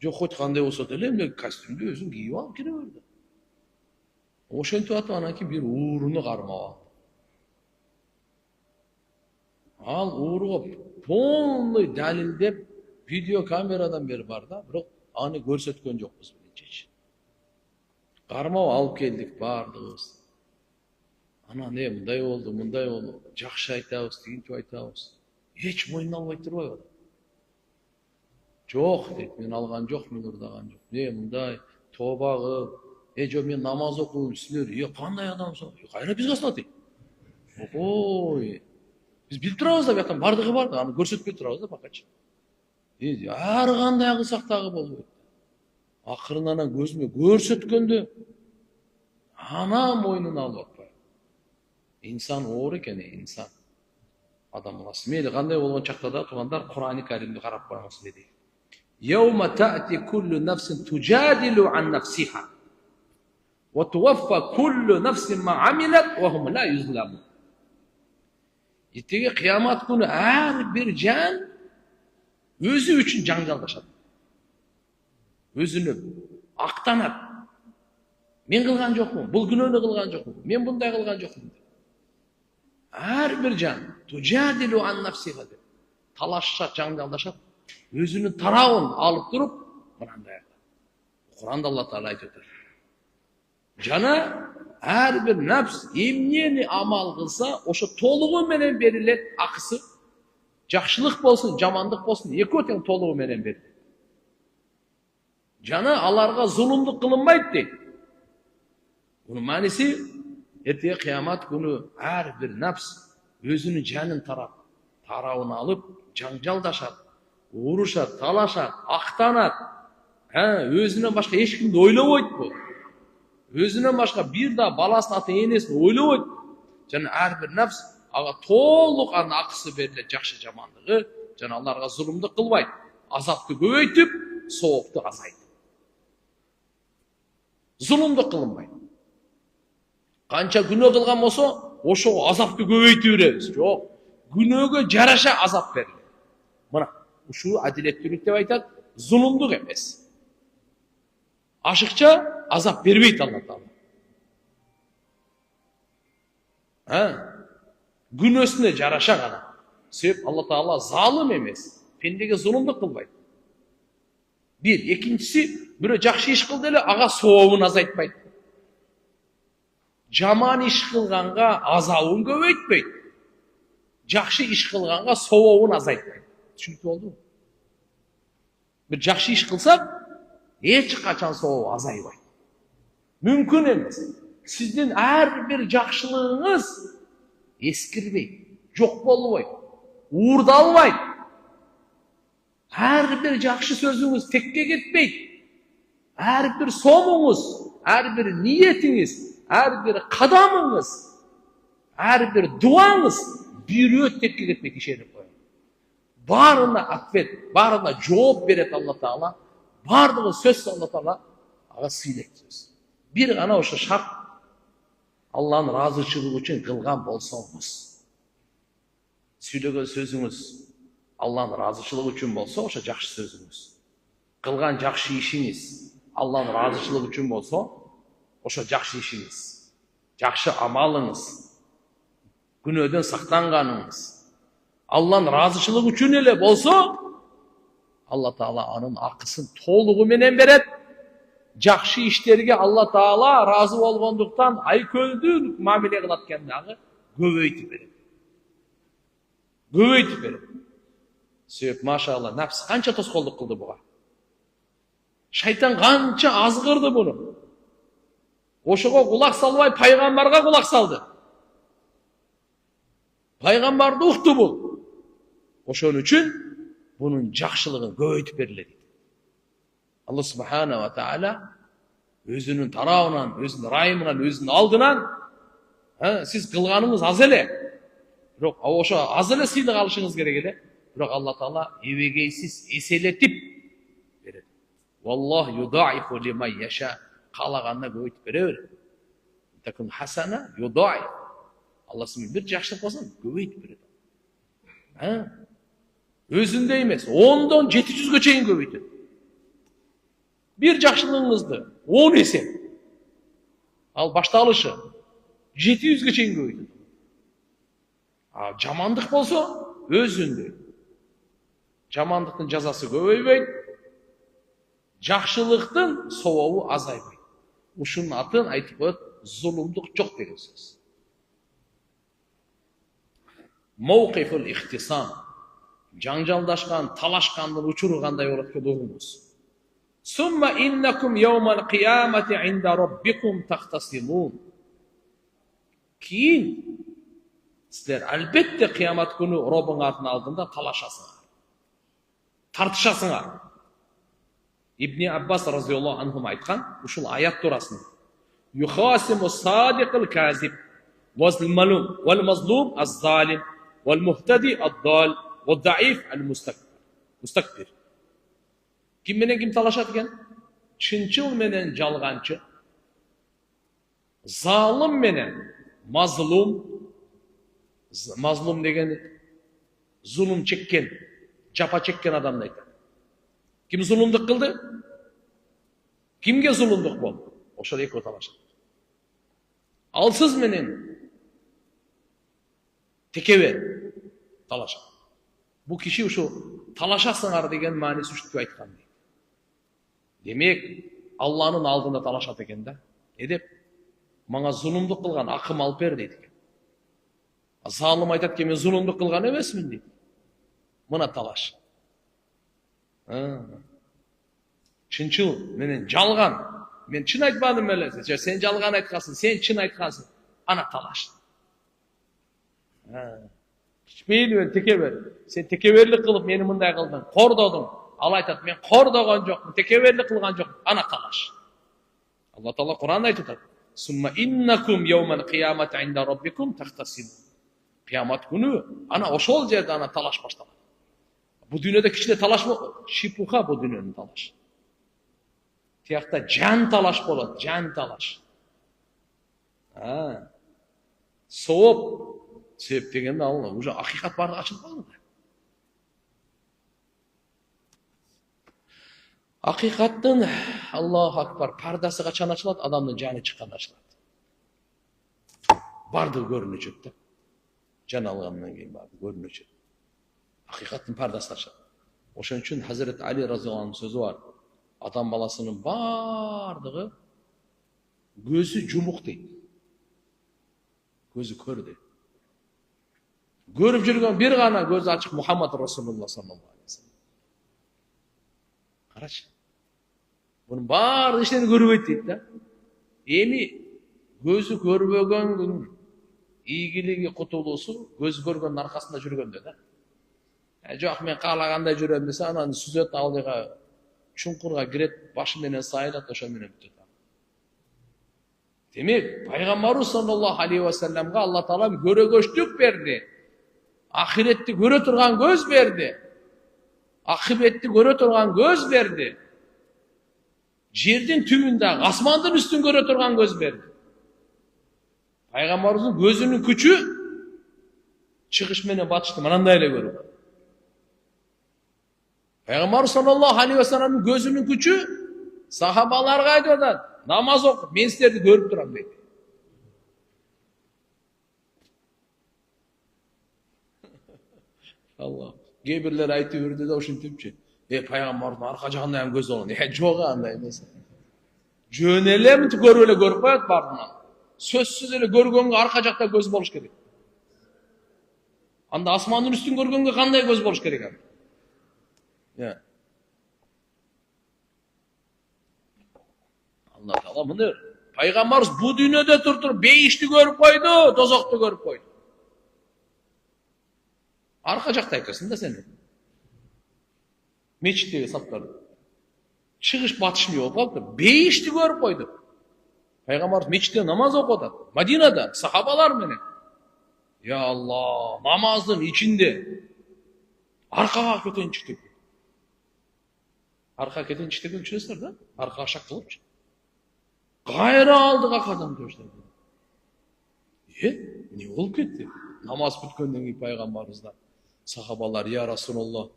жок хоть кандай болсо деле эмне костюмду өзүң кийип алып кире берди. Ошентип атып анан кийин бир ууруну кармап алды. Ал ууруга полный далилдеп видеокамерадан бери бар да, бирок аны көрсөткөн жокпуз билечи. Кармап алып келдик бардыгыбыз. Анан мындай болду, жакшы айтабыз, тигинтип айтабыз. Эч мойнуна албай турбайбы? Жок дейт, мен алган жок, мен урдаган жок. Мындай тооба кылып, жок мен намаз окуйм, силер кандай адамсың? Кайра бизге асылат дейт. Ой, биз билип турабыз да, бияктан бардыгы бар да, аны көрсөтпөй турабыз да бакачы. Ар кандай кылсак дагы болбойт. Акырынан көзүмө көрсөткөндө ана мойнуна алып атпайбы. İnsan оор экен, инсан. Адам баласы. Мейли кандай болгон чакта да туугандар Кур'ан-ы Каримди карап коюңуз деди. Yawma ta'ti kullu nafsin tujadilu an nafsiha wa tuwaffa kullu nafsin ma 'amilat wa hum la yuzlamun. Итеги кыямат күнү ар бир жан өзү үчүн жаңжалдашат. Өзүнө актанат. Мен кылган жокмун, бул күнөөнү кылган жокмун, мен мындай кылган жокмун. Ар бир жан тujadilu an nafsiha деп талашат, жаңжалдашат. Өзүнүн тарабын алып туруп, мынандай. Кур'анда Алла Таала айтып жатат. Жана ар бир нафс эмнени амал кылса, ошо толугу менен берилет акысы. Жакшылык болсун, жамандык болсун, экөө тең толугу менен берилет. Жана аларга зулумдук кылынбайт дейт. Бунун мааниси эртеге кыямат күнү ар бир нафс өзүнүн жанын тарабын алып, жаңжалдашат, урушат, талашат, актанат. Өзүнөн башка эч кимди ойлобойт бул. Өзүнөн башка бир да баласын аты энесин ойлобойт. Жана ар бир нафс ага толук анын акысы берилет, жакшы жамандыгы. Жана аларга зулумдук кылбайт. Азапты көбөйтүп, соопту азайтат. Зулумдук кылынбайт. Канча күнөө кылган болсо, ошого азапты көбөйтүп беребиз. Жок. Күнөөгө жараша азап берилет. Мына ушул адилеттүүлүк деп айтат, зулумдук эмес. Ашыкча азап бербейт Алла Таала. Күнөөсүнө жараша гана. Себеп Алла Таала залым эмес. Пендеге зулумдук кылбайт. Бир, экинчиси, бирөө жакшы иш кылды эле, ага сообун азайтпайт. Жаман иш кылганга азабын көбөйтпөйт. Жакшы иш кылганга сообун азайтпайт. Түшүнүктүү болдубу? Бир жакшы иш кылсак, эч качан сообу азайбайт. Мүмкүн эмес. Сиздин ар бир жакшылыгыңыз эскирбейт, жок болбойт, уурдалбайт. Ар бир жакшы сөзүңүз текке кетпейт. Ар бир сомуңуз, ар бир ниетиңиз, ар бир кадамыңыз, ар бир дуаңыз бирөө текке кетпейт, ишенип коюң. Баарына ответ, баарына жооп берет Алла Таала. Бардығы сөз Алла Таала ага сыйлайт сөз. Бир гана ошо шарт, Алланын ыраазычылыгы үчүн кылган болсоңуз. Сүйлөгөн сөзүңүз Алланын ыраазычылыгы үчүн болсо, ошо жакшы сөзүңүз. Кылган жакшы ишиңиз Алланын ыраазычылыгы үчүн болсо, ошо жакшы ишиңиз, жакшы амалыңыз, күнөөдөн сактанганыңыз Алланын ыраазычылыгы үчүн эле болсо, Алла Таала анын акысын толугу менен берет. Жакшы иштерге Алла Таала разы болгондуктан айкөлдү мамиле кылат экен дагы көбөйтүп берет. Көбөйтүп берет. Себеп машалла нафс канча тоскоолдук кылды буга. Шайтан канча азгырды буну. Ошого кулак салбай пайгамбарга кулак салды. Пайгамбарды укту бул. Ошон үчүн bunun жақшылығын көбөйтүп берилет. Алла Субхана ва Таала өзүнүн тарабынан, өзүнүн райымынан, өзүнүн алдынан сиз кылганыңыз аз эле. Бирок ошо аз эле сыйлык алышыңыз керек эле. Бирок Алла Таала эбегейсиз эселетип берет. Валлаху юдаифу лиман яша. Каалаганына көбөйтүп бере берет. Такун хасана юдаиф. Алла сизге бир жакшылык болсо көбөйтүп берет. Өзүндө эмес, 10дон 700гө чейин көбөйтөт. Бир жакшылыгыңызды 10 эсе. Ал башталышы 700гө чейин көбөйтөт. Жамандык болсо өзүндө. Жамандыктын жазасы көбөйбөйт. Жакшылыктын сообу азайбайт. Ушунун атын айтып коет, зулумдук жок деген сөз. Мауқифул ихтисам. Жаңжалдашкан, талашкандын учуру кандай болот экен угуңуз. Сумма иннакум яумал кыямати инда роббикум тахтасимун. Кийин силер албетте кыямат күнү Роббуңардын алдында талашасыңар. Тартышасыңар. Ибн Аббас разияллаху анху айтқан ушул аят турасында. Юхасиму садиқил казиб вал мазлум аз-залим вал мухтади ад-дал вал даиф ал-мустакбир. Ким менен ким талашат экен? Чынчыл менен жалганчы, залым менен мазлум. Мазлум деген зулум чеккен, жапа чеккен адамды айтат. Ким зулумдук кылды? Кимге зулумдук болду? Ошол экөө талашат. Алсыз менен текебер талашат. Бул киши ушу талашасыңар деген мааниси үчүн айткан дейт. Демек, Алланын алдында талашат экен да. Деп, мага зулумдук кылган акым алып бер дейт экен. Залым айтат ки, мен зулумдук кылган эмесмин дейт. Мына талаш. Чынчыл менен жалган. Мен чын айтпадым эле. Сен жалган айткансың, сен чын айткансың. Ана талаш. Мейли мен текебер. Сен текеберлик кылып мени мындай кылдың, кордодуң. Ал айтат, мен кордогон жокмун, текеберлик кылган жокмун. Ана талаш. Алла Таала Кур'анда айтат. Сумма иннакум яумал киямати инда раббикум тахтасибун. Кыямат күнү ана ошол жерде ана талаш башталат. Бу дүйнөдө кичине талаш шипуха бу дүйнөнүн талаш. Тиякта жан талаш болот, жан талаш. Себеп дегенде ал уже акыйкат баардыгы ачылбаган да. Акыйкаттын Аллаху акбар пардасы качан ачылат? Адамдын жаны чыкканда ачылат. Бардыгы көрүнүчүт да. Жан алгандан кийин бардыгы көрүнүчүт. Акыйкаттын пардасы ачылат. Ошон үчүн Хазрет Али разияллаху анху сөзү бар. Адам баласынын бардыгы көзү жумук дейт. Көзү көр дейт. Көрүп жүргөн бир гана көзү ачык Мухаммад Расулуллах саллаллаху алейхи вассалам. Карачы. Bunun баардык иштени көрбөйт дейт да. Эми көзү көрбөгөнгүн ийгилиги, кутулуусу көзү көргөндүн аркасында жүргөндө да. Жок, мен каалагандай жүрөм десе, анан сүзөт алдыга чуңкурга кирет, башы менен сайылат, ошо менен бүтөт. Демек, пайгамбарыбыз саллаллаху алейхи вассаламга Алла Таала көрөгөчтүк берди. Ахиретти көрө турган көз берди. Акыбетти көрө турган көз берди. Жердин түбүндө, асмандын үстүн көрө турган көз берди. Пайгамбарыбыздын көзүнүн күчү чыгыш менен батышты мынандай эле көрүп. Пайгамбар саллаллаху алейхи вассаламдын көзүнүн күчү сахабаларга айтып атат, намаз окуп, мен силерди көрүп турам дейт. Allah. Кээ бирлер айтып жүрдү да ушинтипчи. Пайгамбардын арка жагында ham көз болгон. Жок андай эмес. Жөн эле мынтип көрүп эле көрүп коет бардынан. Сөзсүз эле көргөнгө арка жакта көз болуш керек. Анда асмандын үстүн көргөнгө кандай көз болуш керек анда? Allah Taala мындай. Пайгамбарыбыз бу дүйнөдө туруп бейишти көрүп койду, тозокту көрүп койду. Арка жакта экенсиң да сен. Мечиттеги саптар. Чыгыш батыш болуп калды. Бейишти көрүп койду. Пайгамбарыбыз мечитте намаз окуп атат. Мадинада сахабалар менен. Я Алла, намаздын ичинде аркага кетенчиктик. Арка кетенчиктик көрчүсүңөр да? Аркага шак кылыпчы. Кайра алдыга кадам төштү. Не болуп кетти? Намаз бүткөндөн кийин пайгамбарыбыздан сахабалар, я Расулалла,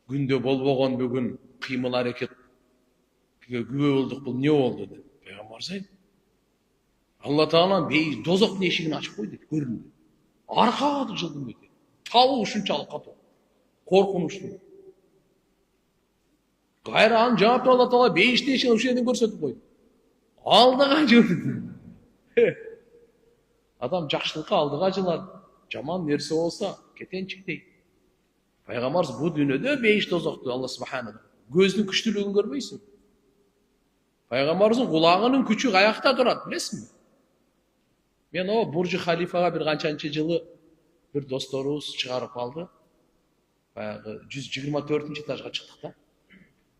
күндө болбогон бүгүн кыймыл аракет күбө болдук, бул не болду деп. Пайгамбарыбыз айтты. Алла Таала дозоктун эшигин ачып койду деп көрүндү. Аркага жылдым дейт. Табуу ушунчалык катуу. Коркунучтуу. Кайра аны жаап Алла Таала бейиштин эшигин ушул жерден көрсөтүп койду. Алдыга жүрдү. Адам жакшылыкка алдыга жылат. Жаман нерсе болса кетенчиктей. Пайгамбарыбыз бу дүйнөдө бейиш тозокту Алла субханалла. Көздүн күчтүүлүгүн көрбөйсүң. Пайгамбарыбыздын кулагынын күчү каякта турат, билесиңби? Мен о Буржу халифага бир канчанчы жылы бир досторубуз чыгарып алды. Баягы 124-этажга чыктык да.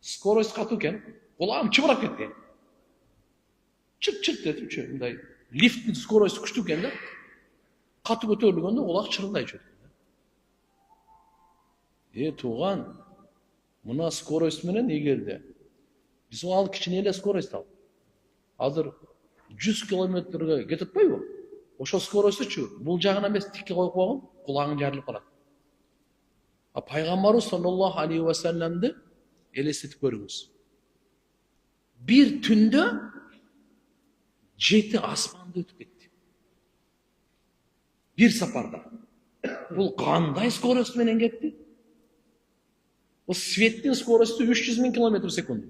Скорость катуу экен. Кулагым чыбырап кетти. Чырт этип мындай лифттин скоросту күчтүү экен да. Катуу көтөрүлгөндө кулак чырылдай чөйт. Тууган, мына скорость менен эгерде биз ал кичине эле скорость ал. Азыр 100 километрге кетип атпайбы? Ошо скоростучу бул жагына эмес тикке коюп койгон, кулагың жарылып калат. Пайгамбарыбыз саллаллаху алейхи ва салламды элестетип көрүңүз. Bir түндө 7 асманды өтүп кетти. Bir сапарда. Бул кандай скорость менен кетти? O светтин скоросту 300 000 км секунд.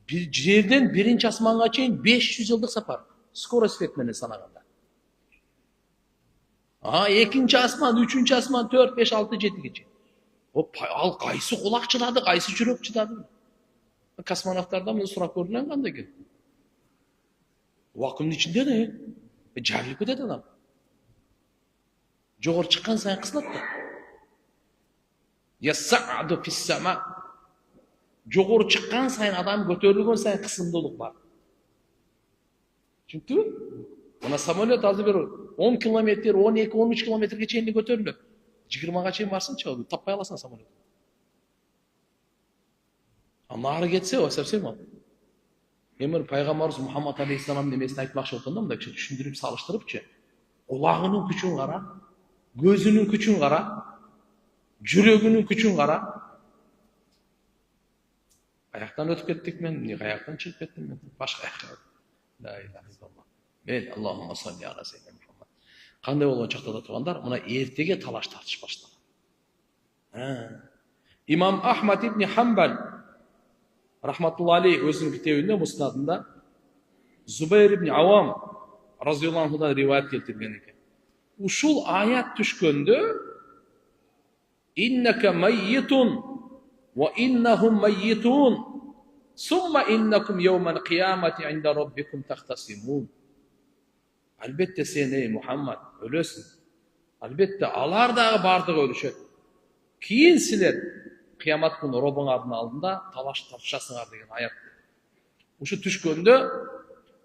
Bir жерден биринчи асманга чейин 500 жылдык сапар. Скорость свет менен санаганда. Экинчи асман, үчүнчү асман, 4, 5, 6, 7ге чейин. Ал кайсы кулак чыдады, кайсы жүрөк чыдады? Космонавттардан мен сурап көрдүм кандай экен. Вакуумдун ичинде да жарылып кетет адам. Жогору чыккан сайын кысылат да. Ясаду фиссама. Жогору чыккан сайын адам көтөрүлгөн сайын кысымдуулук бар. Түшүндүңбү? Мына самолет азыр бир 10 километр, 12, 13 километрге чейин көтөрүлөт. 20га чейин барсынчы, таппай аласың самолет. Нары кетсе, совсем ал. Мен пайгамбарыбыз Мухаммад алейхиссалам немесин айтмакчы болсом да, мындай кичи түшүндүрүп, салыштырыпчы. Кулагынын күчүн кара, көзүнүн күчүн кара, жүрөгүнүн күчүн кара. Аяктан өтүп кеттик мен, аяктан чыгып кеттим мен. Башка аяк. La ilahe illallah. Men Allahumma salli ala seyyidina Muhammad. Кандай болгон чакта да тургандар, мына эртеге талаш тартыш баштаган. Имам Ахмад ибн Хамбал рахматуллахи алейх өзүнүн китебинде Муснадында Зубайр ибн Авам разыйаллаху анхудан риваят келтирген экен. Ушул аят түшкөндө иннака маййтун ва иннахум майитун сумма иннакум йаумал киямати инда роббикум тахтасимун. Албетте сен ey Muhammad өлөсүң. Албетте алар дагы бардыгы өлүшөт. Кийин силер кыямат күнү Робуңардын алдында талаш тартышасыңар деген аят. Ушу түшкөндө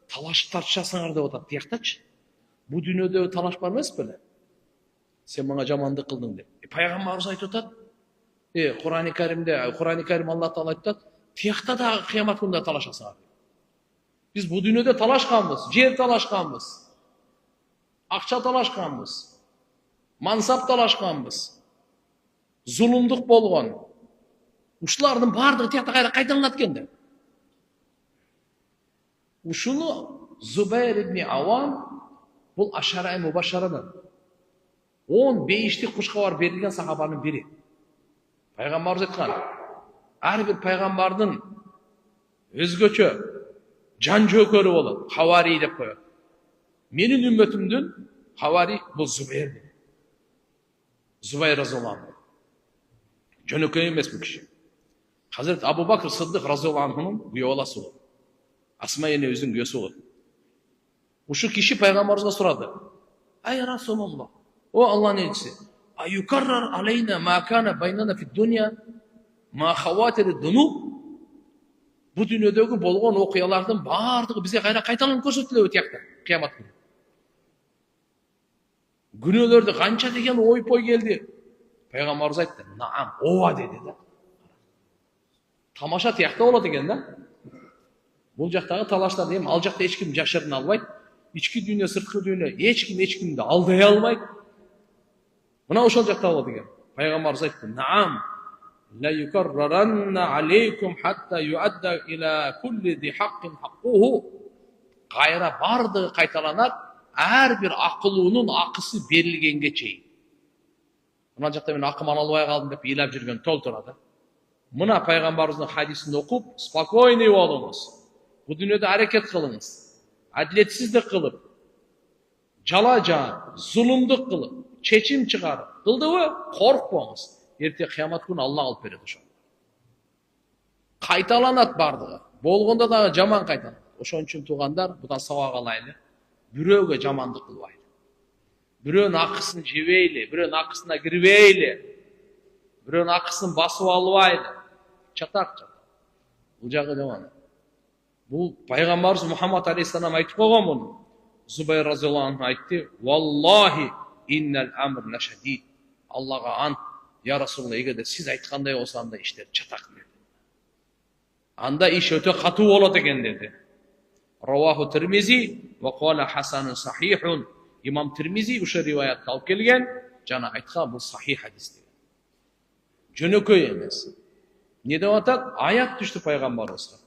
талаш тартышасыңар деп атат. Тияктачы. Бу дүйнөдө талаш бар эмес беле? Сен мага жамандык кылдың деп. Пайгамбарыбыз айтып атат. Кур'ан-ы Карим Аллах Таала айтып атат. Тиякта да кыямат күнүндө талашасыңар. Биз бу дүйнөдө талашканбыз, жер талашканбыз, акча талашканбыз, мансап талашканбыз, зулумдук болгон. Ушулардын баардыгы тиякта кайра кайталанат экен да. Ушуну Зубайр ибн Авам бул Ашара мубашарадан 10 бейиштик кушкабар берилген сахабанын бири. Пайгамбарыбыз айткан, ар бир пайгамбардын өзгөчө жан жөөкөрү болот, хавари деп коет. Менин үммөтүмдүн хавари бул Зубайр. Зубайр разыяллаху анху. Жөнөкөй эмес бул киши. Hazreti Abu Bakr Sıddık razıyallahu anh'ın güyolası olur. Asma yine özün göğsü olur. Bu şu kişi peygamberimize soradı. Ey Resulullah, o Allah'ın elçisi. Ayukarrar aleyna ma kana baynana fid dunya ma xavatiri dunub. Bu dünyadaki bolğon okuyalardan bardığı bize gayra kaytalanıp көрсөтүлөбү тиякта, кыямат күнү. Günölөрдү канча деген ой-пой келди. Peygamberimiz айтты. Наам, ооба dedi да. Тамаша тиякта болот экен да. Бул жактагы талаштар эми ал жакта эч ким жашырына албайт. Ички дүйнө, сырткы дүйнө эч кимди алдай албайт. Мына ошол жакта болот экен. Пайгамбарыбыз айтты: "Наам, ла юкарраранна алейкум хатта юадда ила кулли ди хаккин хаккуху." Кайра бардыгы кайталанат, ар бир акылуунун акысы берилгенге чейин. Мына жакта мен акым ала албай калдым деп ыйлап жүргөн толтурады. Мына пайгамбарыбыздын хадисин окуп, спокойный болуңуз. Бу дүйнөдө аракет кылыңыз. Адилетсиздик кылып, жала жаап, зулумдук кылып, чечим чыгарып, кылдыбы? Коркпоңуз. Эрте кыямат күнү Аллах алып берет ошону. Кайталанат бардыгы. Болгондо дагы жаман кайталанат. Ошон үчүн туугандар, будан сабак алайлы. Бирөөгө жамандык кылбайлы. Бирөөнүн акысын жебейли, бирөөнүн акысына кирбейли. Бирөөнүн акысын басып албайлы. чатак. Бул жагы жаман. Бул пайгамбарыбыз Мухаммад алейхиссалам айтып койгон муну. Зубайр разияллаху анху айтты: "Валлахи иннал амр лашадид." Аллага ант, я Расулалла, эгерде сиз айткандай болсо анда иштер чатак dedi. Анда иш өтө катуу болот экен dedi. Раваху Тирмизи ва кала хасанун сахихун. Имам Тирмизи ушул риваятты алып келген, жана айткан бул сахих хадис деген. Жөнөкөй эмес. Не деп атат? Аят түштү пайгамбарыбызга.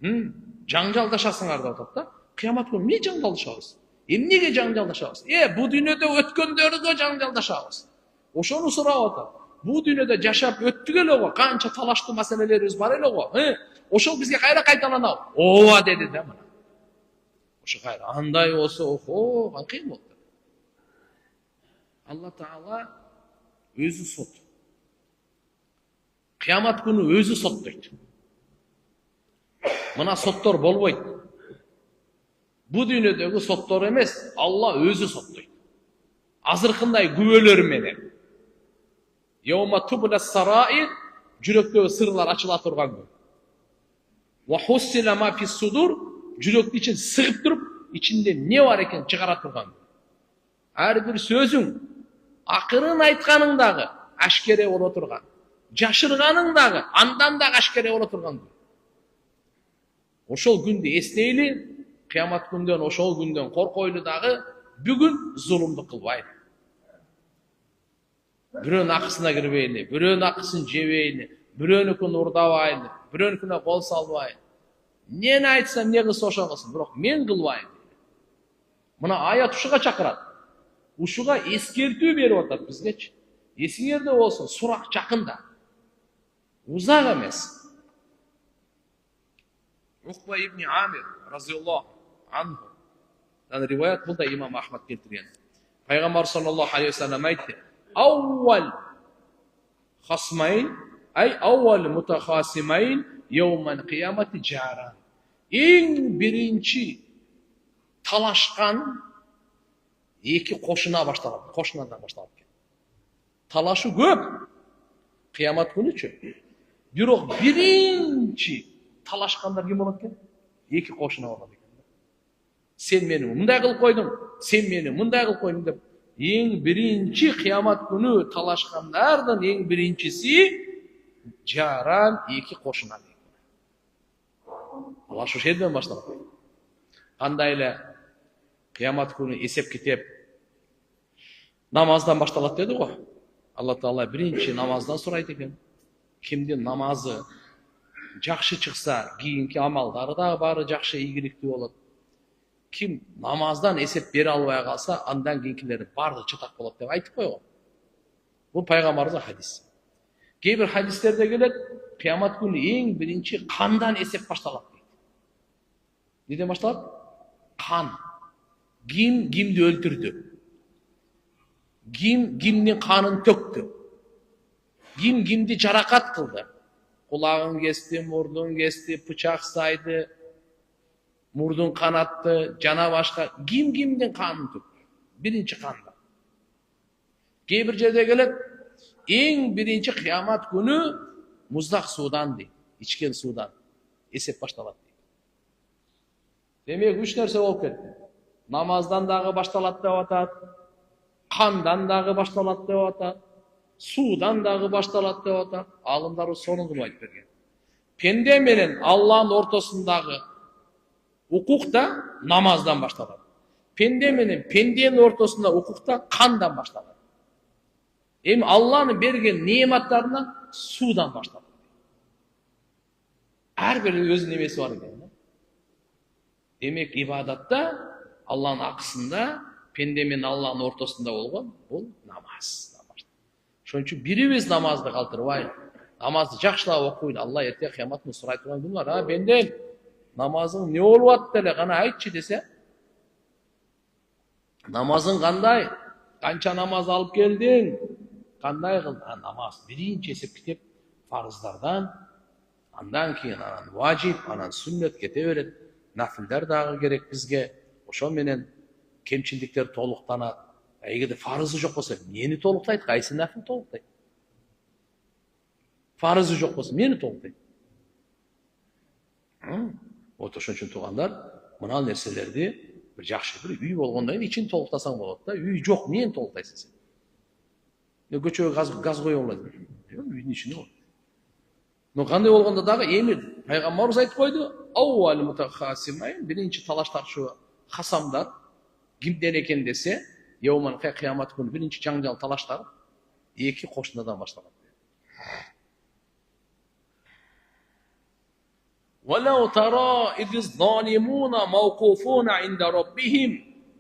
Жаңжалдашасыңар деп атат да. Кыямат күнү эмне жаңжалдашабыз? Эмнеге жаңжалдашабыз? Бу дүйнөдө өткөндөргө жаңжалдашабыз. Ошону сурап атат. Бу дүйнөдө жашап өттүк эле го, канча талаштуу маселелерибиз бар эле го. Ошол бизге кайра кайталанабы? Ооба деди да мына. Ошо кайра андай болсо, охо, кайын болду. Алла Таала өзү сот. Кыямат күнү өзү соттойт. Мына соттор болбойт. Бу дүйнөдөгү соттор эмес, Алла өзү соттойт. Азыркындай күбөлөр менен. Йома тубла сараир, жүрөктөгү сырлар ачыла турган күн. Ва хуссила ма фис судур, жүрөктүн ичин сыгып туруп, ичинде эмне бар экен чыгара турган күн. Ар бир сөзүң, акырын айтканың дагы ашкере боло турган. Жашырганың дагы андан дагы ашкере боло турган күн. Ошол күндү эстейли, кыямат күндөн, ошол күндөн коркойлу дагы, бүгүн зулумдук кылбайлы. Бирөөнүн акысына кирбейли, бирөөнүн акысын жебейли, бирөөнүкүн урдабайлы, бирөөнүкүнө кол салбайлы. Эмнени айтса, эмне кылса ошо кылсын, бирок мен кылбайм. Мына аят ушуга чакырат. Ушуга эскертүү берип атат бизгечи. Эсиңерде болсун, сурак жакында. Узак эмес. Ухба ибн Амир разияллаху анху. Риваят бул да имам Ахмад келтирген. Пайгамбар саллаллаху алейхи ва саллям айтты: "Аввал хасмайн, аввал мутахасимайн йоумал кыямати жаран." Эң биринчи талашкан эки кошуна башталат. Кошунадан башталат экен. Талашы көп. Кыямат күнүчү. Бирок биринчи талашкандар ким болот экен? Эки кошуна болот экен. Сен мени мындай кылып койдуң, сен мени мындай кылып койдуң деп. Эң биринчи кыямат күнү талашкандардын эң биринчиси жаран эки кошуна. Талаш ошол жерден башталат. Кандай эле кыямат күнү эсеп китеп намаздан башталат деди го. Алла Таала биринчи намаздан сурайт экен. Кимдин намазы жакшы чыкса, кийинки амалдары дагы баары жакшы, ийгиликтүү болот. Ким намаздан эсеп бере албай калса, андан кийинкилери баары чатак болот деп айтып койгон. Бул пайгамбарыбыздын хадиси. Кээ бир хадистерде келет, кыямат күнү эң биринчи кандан эсеп башталат дейт. Неден башталат? Кан. Ким кимди өлтүрдү? Ким кимдин канын төктү? Ким кимди жаракат кылды? Кулагын кести, мурдун кести, бычак сайды, мурдун канатты, жана башка ким кимдин канын төктү? Биринчи канда. Кээ бир жерде келет, эң биринчи кыямат күнү муздак суудан дейт, ичкен суудан эсеп башталат дейт. Демек 3 нерсе болуп кетти. Намаздан дагы башталат деп атат, кандан дагы башталат деп атат, суудан дагы башталат деп атат. Алымдар сонун айтып берген. Пенде менен Алланын ортосундагы укук да намаздан башталат. Пенде менен пенденин ортосунда укук да кандан башталат. Эми Алланын берген неаматтарынан суудан башталат. Ар бир өзүнүн немеси бар экен. Демек ибадатта Алланын акысында пенде менен Алланын ортосунда болгон бул намаз. Ошон үчүн бирибиз намазды калтырбайлы. Намазды жакшылап окуйлу. Алла эртең кыямат күнү сурай турган күн бар. Бендем, намазың не болуп атты эле, кана айтчы десе. Намазың кандай? Канча намаз алып келдиң? Кандай кылдың? Намаз биринчи эсеп китеп фарыздардан, андан кийин анан важип, анан сүннөт кете берет. Нафилдер дагы керек бизге. Ошол менен кемчилдиктер толуктанат. Эгерде фарызы жок болсо, эмнени толуктайт? Кайсы нафил толуктайт? Farızı жоқ болса, мені толықтай. Вот ошон үчүн туугандар, мына нерселерди bir жакшы bir үй болгондон кийин ичин толуктасаң болот да. Үй жок, мени толуктайсың сен. Көчөгө газ кое болот. Үйдүн ичинде болот. Но кандай болгондо дагы эми пайгамбарыбыз айтып койду, аввал мутахасимайн, биринчи талаш тартышуу хасамдар кимден экен десе, Yevmen kıyamet günü birinci janjal talaşlar iki koşunadan başlanır. وَلَوْ تَرَى إِذِ الظَّالِمُونَ مَوْقُوفُونَ عِنْدَ رَبِّهِمْ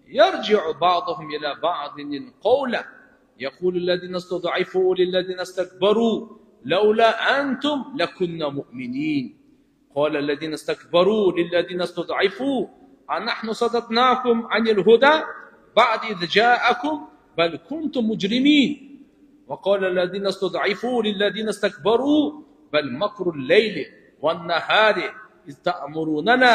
يَرْجِعُ بَعْضُهُمْ إِلَى بَعْضٍ قَوْلًا يَقُولُ الَّذِينَ اسْتُضْعِفُوا لِلَّذِينَ اسْتَكْبَرُوا لَوْلَا أَنْتُمْ لَكُنَّا مُؤْمِنِينَ قَالَ الَّذِينَ اسْتَكْبَرُوا لِلَّذِينَ اسْتُضْعِفُوا أَنَحْنُ صَدَدْنَاكُمْ عَنِ الْهُدَى بعد إذ جاءكم بل كنتم مجرمين وقال الذين استضعفوا للذين استكبروا بل مكر الليل والنهار إذ تأمروننا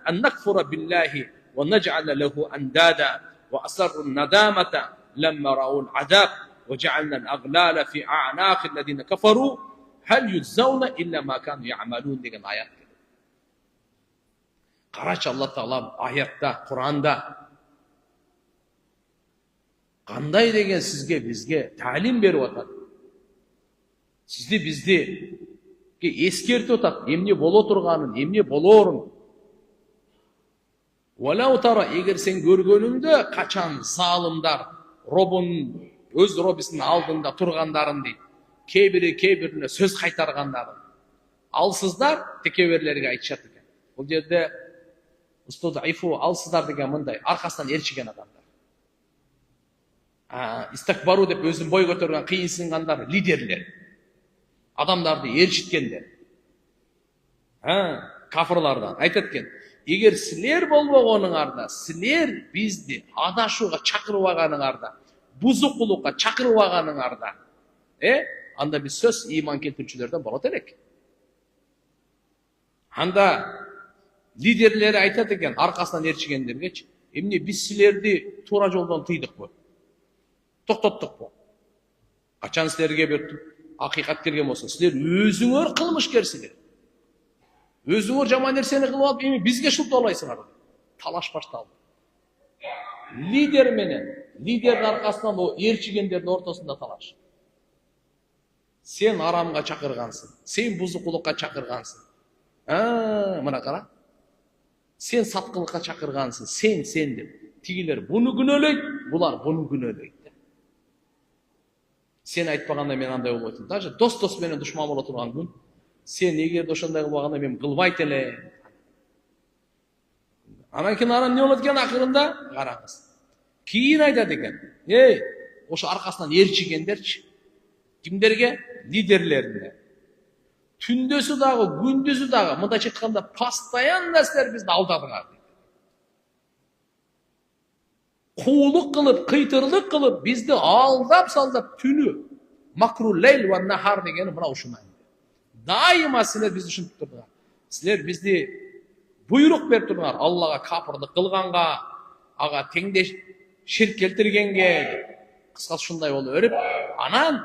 أن نكفر بالله ونجعل له أندادا وأسروا الندامة لما رأوا العذاب وجعلنا الأغلال في أعناق الذين كفروا هل يجزون إلا ما كانوا يعملون degan ayat. Qarachi Allah Taala ayatda, Qur'onda qanday degan sizga bizga ta'lim berib atadi. Sizni bizni eskertib atadi. Emne bo'la turganын, emne bo'laverин. Walau tara, eğer sen görgönüңдө kaçan zalimдар Robun öz Robisinin алдында turgandарын дейт. Kebirine söz qaytargandарын. Алсыздар текеберлерге айтышат экен. Бул жерде устудайфу алсыздар деген мындай аркасынан ээрчиген адамдар. İstakbaru деп өзүн бой көтөргөн кыйынсынгандар, лидерлер. Адамдарды ээрчиткендер. Кафырлардан айтат экен. Эгер силер болбогонуңарда, силер бизди адашууга чакырып алганыңарда, бузукулукка чакырып алганыңарда, анда биз сөз ыйман келтирүүчүлөрдөн болот элек. Анда лидерлери айтат экен аркасынан ээрчигендергечи, эмне биз силерди туура жолдон тыйдыкпы? Токтоттук бу. Качан силерге бир акыйкат келген болсо, силер өзүңөр кылмышкерсиңер. Өзүңөр жаман нерсени кылып алып, эми бизге шылтоолайсыңар. Талаш башталды. Лидер менен, лидердин аркасынан бул ээрчигендердин ортосунда талаш. Сен арамга чакыргансың, сен бузукулукка чакыргансың. Мына кара. Сен саткылыкка чакыргансың, сен деп. Тигилер буну күнөөлөйт, булар буну күнөөлөйт. Sen айтпаганда мен андай болбойтун. Даже дос менен душман боло турган күн, сен эгерде ошондой кылбаганда мен кылбайт элем. Анан кийин анан эмне болот экен акырында? Караңыз. Кийин айтат экен. Ошо аркасынан ээрчигендерчи. Кимдерге? Лидерлерине. Түндөсү дагы, күндүзү дагы, мындайча айтканда, постоянно силер бизди алдадыңар. Куулук кылып, кыйтырлык кылып, бизди алдап салдап түнү. Макрул лейл ва нахар дегени мына ушул мааниде. Дайыма силер бизди ушинтип турдуңар. Силер бизди буйрук берип турдуңар. Аллага капырлык кылганга, ага теңдеш ширк келтиргенге, кыскасы ушундай болуп өрүп, анан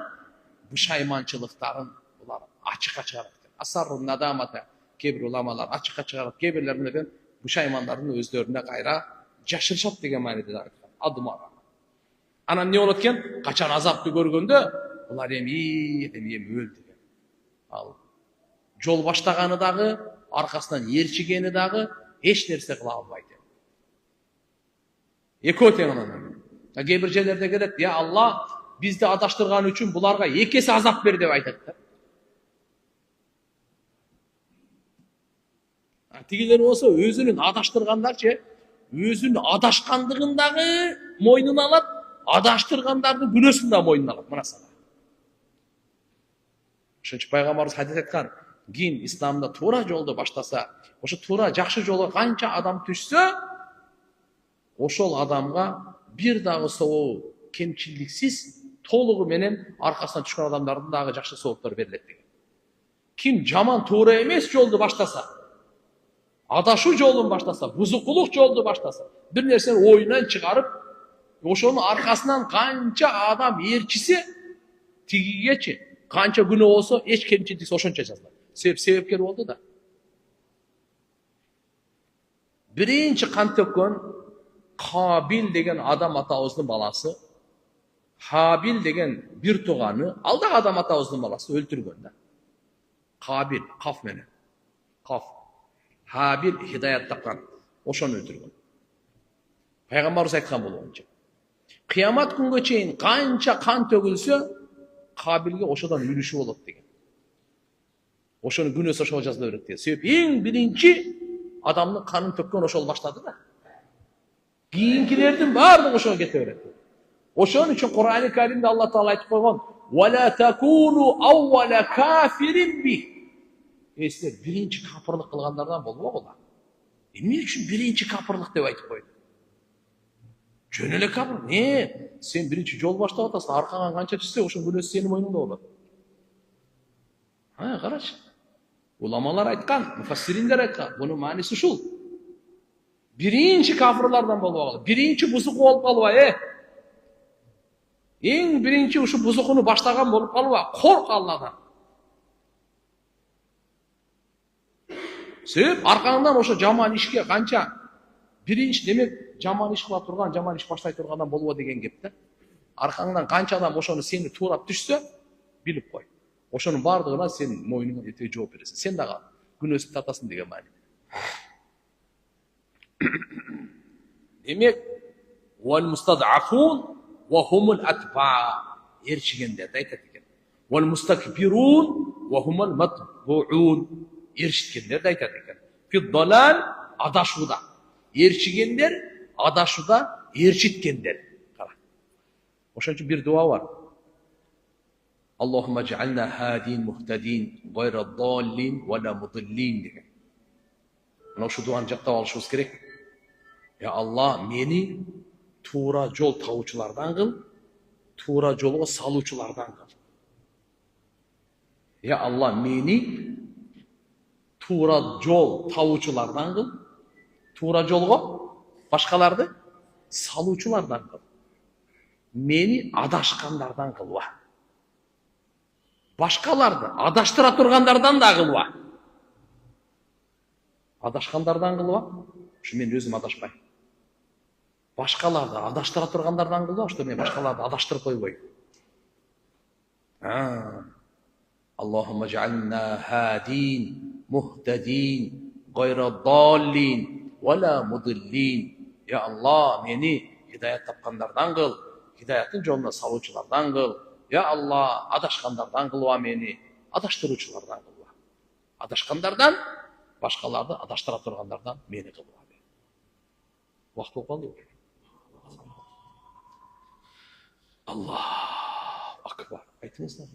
бушайманчылыктарын булар ачыкка чыгарат. Асаррун надамата, кебир уламалар ачыкка чыгарат, кебирлер менен бушаймандардын өздөрүнө кайра жашырышат деген мааниде айтқан. Адымара. Анан не болот экен? Качан азапты көргөндө, булар эми өлдү деген. Ал жол баштаганы дагы, аркасынан ээрчигени дагы эч нерсе кыла албайт. Экөө тең анан. Кээ бир жерлерде келет, "Я Алла, бизди адаштырган үчүн буларга эки эсе азап бер" деп айтат да. Тигилер болсо өзүнүн адаштыргандарчы, өзүнүн адашкандыгындагы мойнуна алат, адаштыргандардын күнөөсүн да мойнуна алат. Мына сага. Ошончо пайгамбарыбыз хадис айткан, ким исламда туура жолду баштаса, ошо туура жакшы жолго канча адам түшсө, ошол адамга бир дагы соол, кемчиликсиз, толугу менен аркасынан түшкөн адамдардын дагы жакшы сооптор берилет деген. Ким жаман туура эмес жолду баштаса, адашуу жолун баштаса, бузукулук жолду баштаса, бир нерсени оюнан чыгарып, ошонун аркасынан канча адам ээрчисе, тигигечи Qancha günah olsa, hech kemchilik o'shancha жазылadi. Sebepkер bo'ldi da. Birinchi qon to'kkan Qobil degan odam atavuzning balasi, Habil degan bir tug'ani alda odam atavuzning balasi o'ltirganda. Qobil qof menen. Qof. Habil hidoyat topgan. O'shani o'ltirgan. Payg'ambarimiz aytgan bo'lgancha. Qiyomat kunga cheyin qancha qon to'kilsa, Qobilga o'shadan yurishi bo'ladi degan. O'shani gunosi o'sha jazilaveradi degan. Sebab eng birinchi odamning qonini to'kkan o'sha boshladi-da. Keyingilardan bari o'sha ketaveradi. O'shaning uchun Qur'oni Karimda Alloh taolo aytib qo'ygan: "Va la takunu awwala kafirin bih." Sizlar birinchi kafirlik qilganlardan bo'lmoqlar. Nima uchun birinchi kafirlik deb aytib qo'ydi? Jo'nele kafir. Ne? Sen birinchi yo'l boshlab o'tasan, orqadan qancha tushsa, o'sha gunoh sening mo'yningda bo'ladi. Ha, qarash. Ulamolar aytgan, mufassirinlar aytgan, buni ma'nosi shu. Birinchi kafirlardan bo'lmoqlar. Birinchi buzuq bo'lib qolva, Eng birinchi o'sha buzuqni boshlagan bo'lib qolva, qo'rq Allohdan. Sebab orqangdan o'sha jomon ishga qancha birinchi demak jomon ish qilib turgan, jomon ish boshlay turgandan bo'lwa degan gapda. Orqangdan qancha odam o'shani seni to'rab tushsa, bilib qo'y. O'shaning barlig'idan sen mo'yningga yetib javob berasan. Sen daga gunohni tortasan degan ma'no. Demak, wal mustad'afun va humul atba erchiganlar aytadi ekan. Wal mustakbirun va humul matbu'un erishganlar aytadi ekan. Fi dalal adashuvda. Erchiganlar adashuvda erchitganlar. Qara. O'shaning uchun bir duo bor. Allohumma ij'alna hadin muhtadin g'ayra dallin va la mudillin degan. Mana shu duoni jaqqa olishimiz kerak. Ya Allah meni to'g'ri yo'l tavuvchilardan qil, to'g'ri yo'lga saluvchilardan qil. Ya Allah meni to'g'ri yo'l tavuvchilardan qil, to'g'ri yo'lga boshqalarni saluvchilardan qil. Meni adashqanlardan qilma. Boshqalarni adashtira turganlardan da qilma. Adashqanlardan qilma. Shu men o'zim adashmay. Boshqalarni adashtira turganlardan qilma, shu men boshqalarni adashtirib qo'yay. Allohumma ij'alna hadin muhtadin g'ayra dallin va la mudillin. Ya Allah meni hidoyat topganlardan qil, hidoyatning yo'lini saluvchilardan qil. Ya Allah adashqanlardan qilva meni, adashtiruvchilardan qilva. Adashqanlardan, boshqalarni adashtira turganlardan meni qilva. Vaqt bo'ldi. Allohu akbar. Aytingizlar.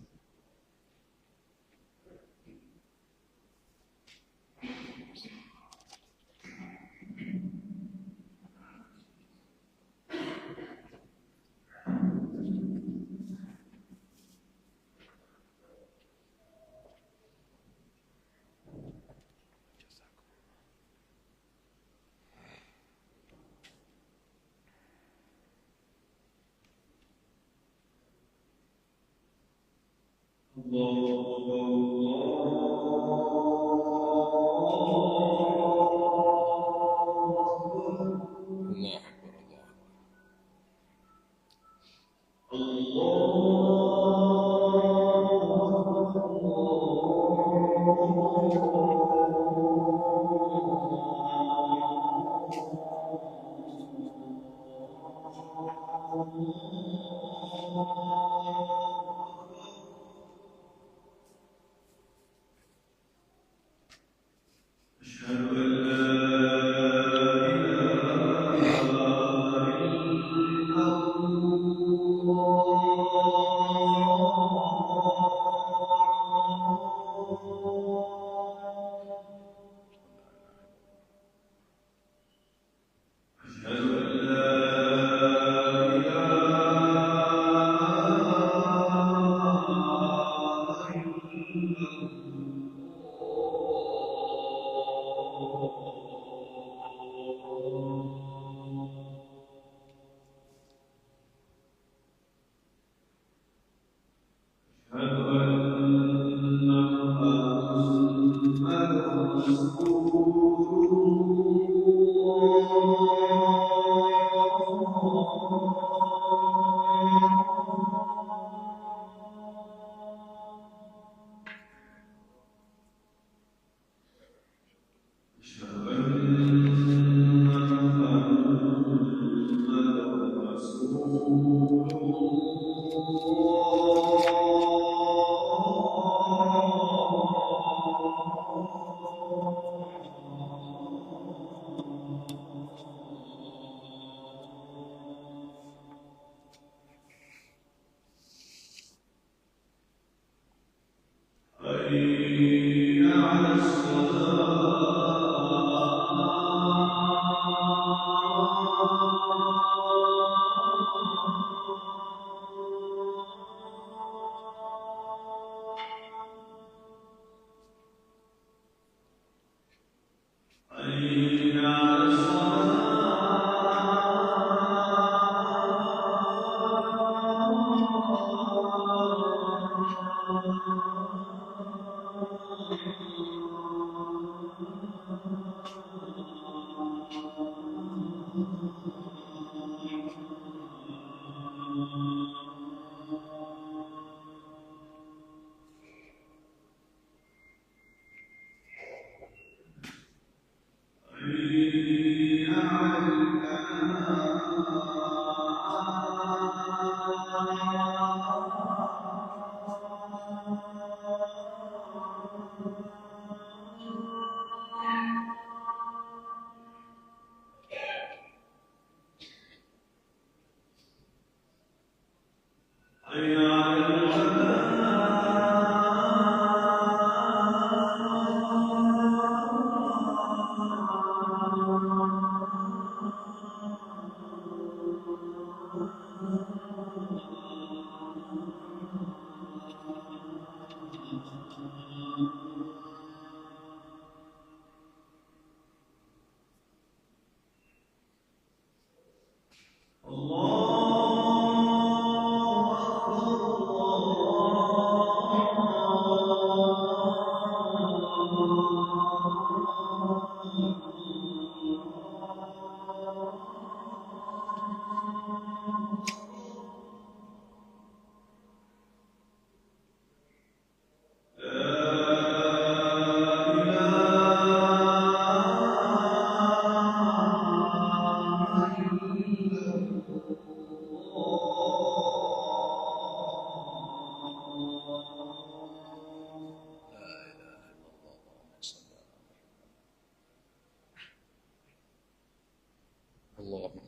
اللهم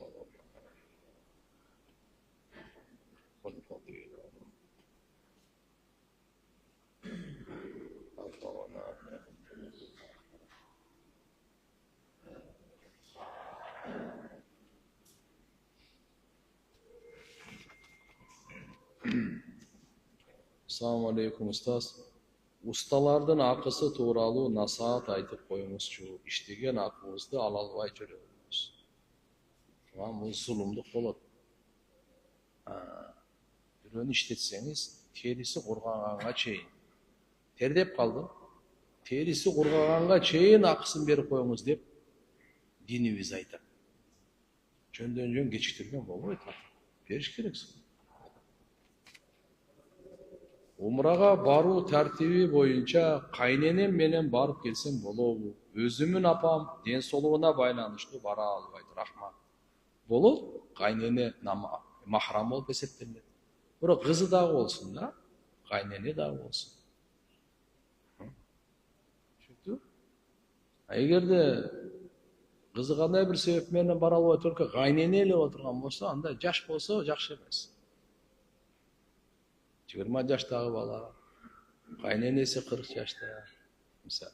والفضيل أعطانا Assalamu alaikum ustaz. Ustalardın akısı tuğralı nasihat aytıp koyumuzçu. İştegen akımızdı alalbay жүрөбүз. Tamam, bu zulümlük болады. Бирөөнү иштетсеңиз, терisi кургаганга чейин. Тердеп калды. Терisi кургаганга чейин акысын берип коюңуз деп динибиз айтат. Жөндөн жөн кечиктирген болбойт. Бериш керексиң. Умрага баруу тартиби боюнча кайненем менен барып келсем болобу? Өзүмүн апам ден соолугуна байланыштуу бара албайт. Рахмат. Болот, кайнене махрам болуп эсептелет. Бирок кызы дагы болсун да, кайнене дагы болсун. Түшүндү? Эгерде кызы кандай бир себеп менен бара албай только кайнене эле отурган болсо, анда жаш болсо жакшы эмес. 20 жаштагы бала, кайненеси 40 жашта, мисалы.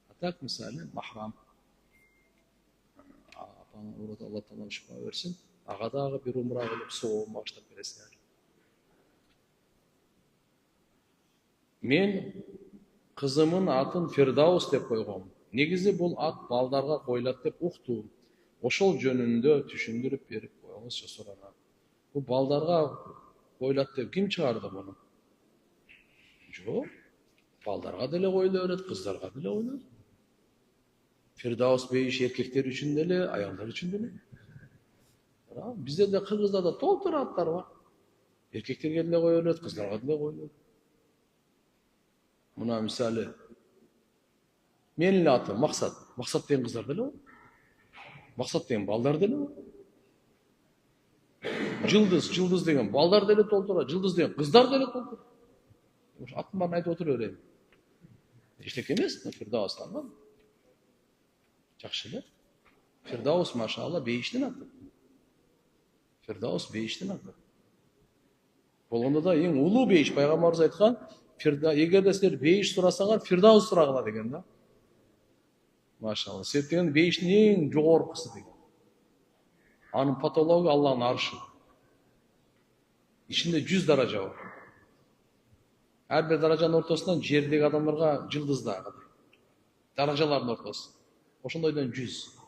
А так, мисалы, махрам. Апаң урут Алла Таала шифа берсин. Ага дагы бир умра кылып соом баштап бересиңер. Мен кызымын атын Фирдаус деп койгом. Негизи бул ат балдарга коюлат деп уктум. Ошол жөнүндө түшүндүрүп берип коюңузчу суранам. Bu baldarga koyulat деп kim çıkardı bunu? Yok. Baldarga dele koyulu öğret, kızlarga dele koyulu. Firdavs Bey iş erkekler için dele, ayarlar için dele. Bizde de Kırgız'da da toltur atlar var. Erkeklerge dele koyulu, kızlarga dele koyulu. Buna misali. Menli atım, maksat. Maksat deyin kızlar dele o. Maksat deyin baldar dele o. Cıldız деген балдар деле толтура, жылдыз деген кыздар деле толтура. Аттын баарын айтып отуруп берейин. Эчтеке эмес, Фирдаустан бар. Жакшы эле. Фирдаус машалла бейиштин аты. Фирдаус бейиштин аты. Болгондо да эң улуу бейиш пайгамбарыбыз айткан, эгерде силер бейиш сурасаңар, Фирдаус сурагыла деген да. Машалла. Себеп деген бейиштин эң жогоркусы деген. Анын патология Аллах'ın arşı. İçinde 100 daraja var. Her bir darajanın ortasından jerdeki adamlarga yıldız dağı kadar. Darajaların ortası. Oşundaydan 100.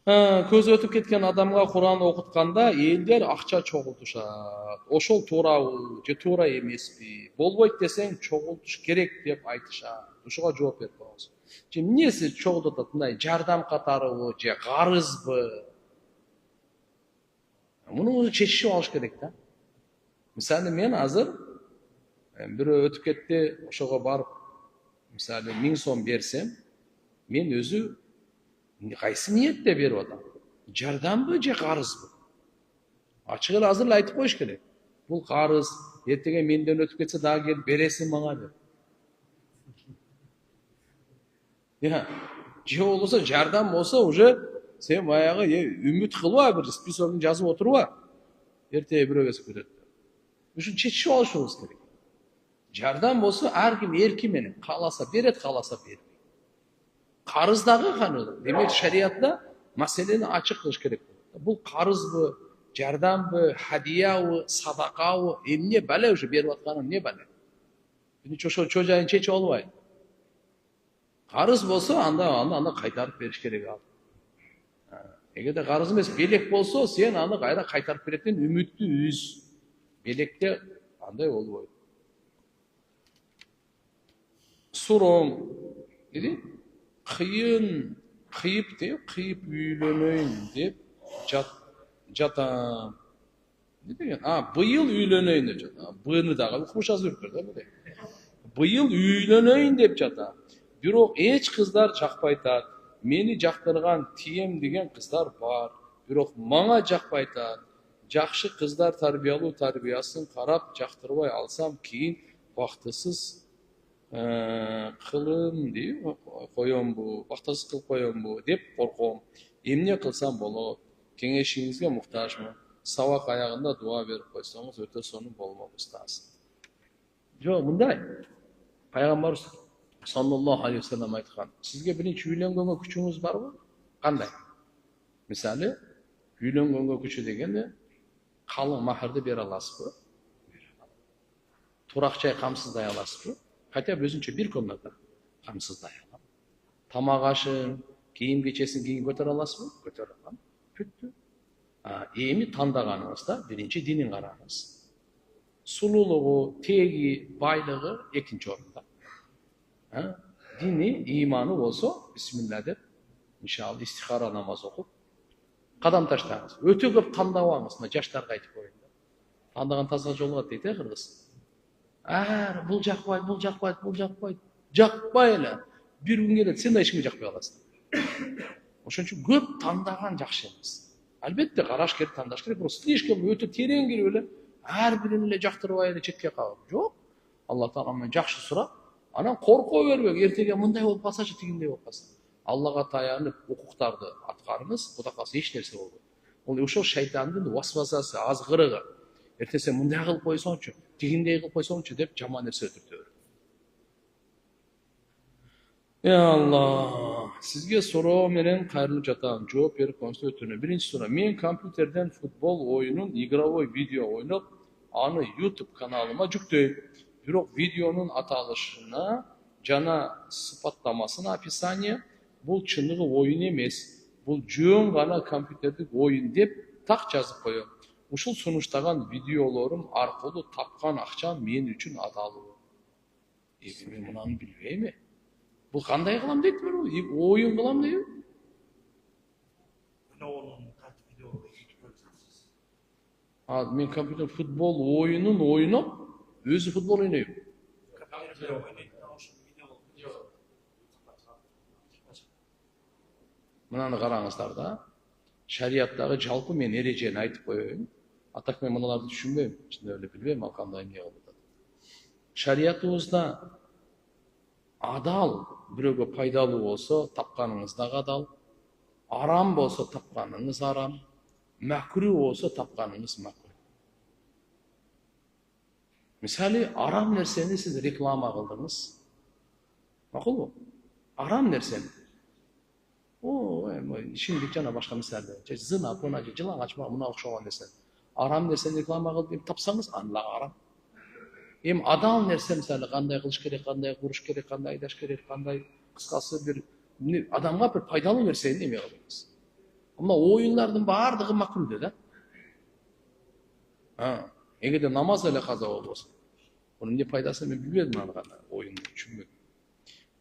Көз өтүп кеткен адамга Кур'ан окутканда элдер акча чогултушат. Ошол туурабы же туура эмеспи? Болбойт десең чогултуш керек деп айтышат. Ушуга жооп берип коюңуз. же эмне сиз чогултуп атат, мындай жардам катарыбы же карызбы? Муну өзү чечишип алыш керек да. Мисалы мен азыр бирөө өтүп кетти, ошого барып, мисалы 1000 сом берсем, мен өзү кайсы ниетте берип атам? Жардамбы же карызбы? Ачык эле азыр эле айтып коюш керек. Бул карыз, эртең менден өтүп кетсе дагы келип бересиң мага деп. Же болбосо жардам болсо уже сен баягы үмүт кылба, бир списогун жазып отурба. Эртең бирөө келип кетет. Ушуну чечип алышыбыз керек. Жардам болсо ар ким эрки менен кааласа берет, кааласа бербейт. Карыз дагы каны. Демек шариатта маселени ачык кылыш керек. Бул карызбы, жардамбы, хадиябы, садакабы, эмне бале уже берип атканы эмне бале? Ошо чожайын чечип албайбы? Карыз болсо анда кайтарып бериш керек ал. Эгерде карыз эмес белек болсо, сен аны кайра кайтарып берет деген үмүттү үз. Белекте андай болбойт. Суром деди, кыйып үйлөнөйүн деп жатам. Не деген? Быйыл үйлөнөйүн деп жатам. Быны дагы укмуш жазып бериптир да мындай. Быйыл үйлөнөйүн деп жатам. Бирок эч кыздар жакпай атат. Мени жактырган тием деген кыздар бар. Бирок мага жакпай атат. Жакшы кыздар тарбиялуу тарбиясын карап жактырбай алсам, кийин бактысыз кылым дейби, коёмбу, бактысыз кылып коёмбу деп корком. Эмне кылсам болот? Кеңешиңизге муктажмын. Сабак аягында дуа берип койсоңуз өтө сонун болмок устаз. Жок, мындай. Пайгамбарыбыз саллаллаху алейхи вассалам айткан. Сизге биринчи үйлөнгөнгө күчүңүз барбы? Кандай? Мисалы, үйлөнгөнгө күчү дегенде калың махарды бере аласызбы? Турак жай камсыздай аласызбы? Хотя бы өзүнчө бир комната камсыздай алам. Тамак ашын, кийим кечесин кийип көтөрө аласызбы? Көтөрө алам. Бүттү. Эми тандаганыңызда биринчи динин караңыз. Сулуулугу, теги, байлыгы экинчи орунда. Dini, imanı bolsa, Bismillah dep, inşallah istihara namaz okup, kadam taştağınız. Öte köp tandabağınız, jaşlarga aytып koyun. Tandagan таза жолго дейт, кыргыз. Бул жакпайт, бул жакпайт, бул жакпайт. Жакпай эле. Бир күн келет, сен да эч кимге жакпай каласың. Ошон үчүн көп тандаган жакшы эмес. Албетте караш керек, тандаш керек, бирок слишком өтө терең кирип эле, ар бирин эле жактырбай эле четке калып. Жок. Алла Таала менен жакшы сурап, анан корко бербек, эртеге мындай болуп калсачы, тигиндей болуп калса. Аллага таянып, укуктарды аткарыңыз, Кудай калса эч нерсе болбойт. Ол ошол шайтандын васвасасы, азгырыгы. Эртесе мындай кылып койсоңчу, тигиндей кылып койсоңчу деп жаман нерсе өтүртөбүр. Алла, сизге суроо менен кайрылып жатам. Жооп берип коюңуз өтүнөм. Биринчи суроо. Мен компьютерден футбол оюнун игровой видео ойноп, аны YouTube каналыма жүктөйм. Бирок видеонун аталышына жана сыпаттамасына описание бул чыныгы оюн эмес. Бул жөн гана компьютердик оюн деп так жазып коём. Ушул сунуштаган видеолорум аркылуу тапкан акчам мен үчүн адалбы? Мен мунаны билбейм. Бул кандай кылам дейт бирөө? Оюн кылам дейби? Мен компьютер футбол оюнун ойноп, өзү футбол ойнойм. Мынаны караңыздар да. Шариаттагы жалпы мен эрежени айтып коеюн. Атак мен мыналарды түшүнбөйм, чын эле билбейм, ал кандай эмне кылып атат. Шариятыбызда адал бирөөгө пайдалуу болсо, тапканыңыз дагы адал. Арам болсо тапканыңыз арам. Макру болсо тапканыңыз макру. Мисалы, арам нерсени сиз реклама кылдыңыз. Макулбу? Арам нерсени. Ишимдик жана башка мисалдар. Зына, пона, жылаң ачма, мына окшогон нерсе. Арам нерсени реклама кылып тапсаңыз, аны арам. Адал нерсе, мисалы, кандай кылыш керек, кандай куруш керек, кандай айдаш керек, кандай кыскасы бир адамга бир пайдалуу нерсени эме кылыңыз. Мына оюндардын баардыгы макру да. Эгерде намаз эле каза болбосо, мунун эмне пайдасын мен билбедим аны гана, оюнду түшүнбөдүм.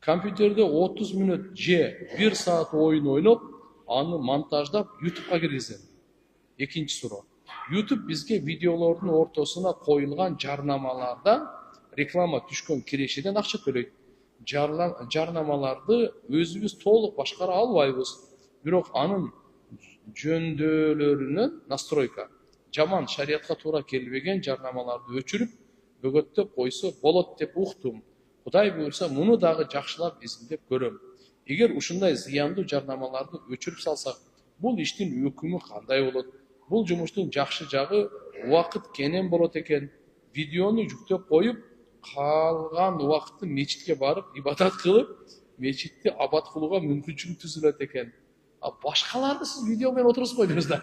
Компьютерде 30 минут же 1 saat oyun ойноп, аны монтаждап YouTube'га киргизем. Экинчи суроо. YouTube бизге видеолордун ортосуна коюлган жарнамалардан реклама түшкөн кирешеден акча төлөйт. Жарнамаларды өзүбүз толук башкара албайбыз. Бирок анын жөндөлөрүнөн настройка жаман шариятка туура келбеген жарнамаларды өчүрүп, бөгөттөп койсо болот деп уктум. Кудай буйрса, муну дагы жакшылап изилдеп көрөм. Эгер ушундай зыяндуу жарнамаларды өчүрүп салсак, бул иштин өкүмү кандай болот? Бул жумуштун жакшы жагы убакыт кенен болот экен. Видеону жүктөп коюп, калган убакытты мечитке барып, ибадат кылып, мечитти абад кылууга мүмкүнчүлүк түзүлөт экен. А башкаларды сиз видео менен отуруп койдуңуз да.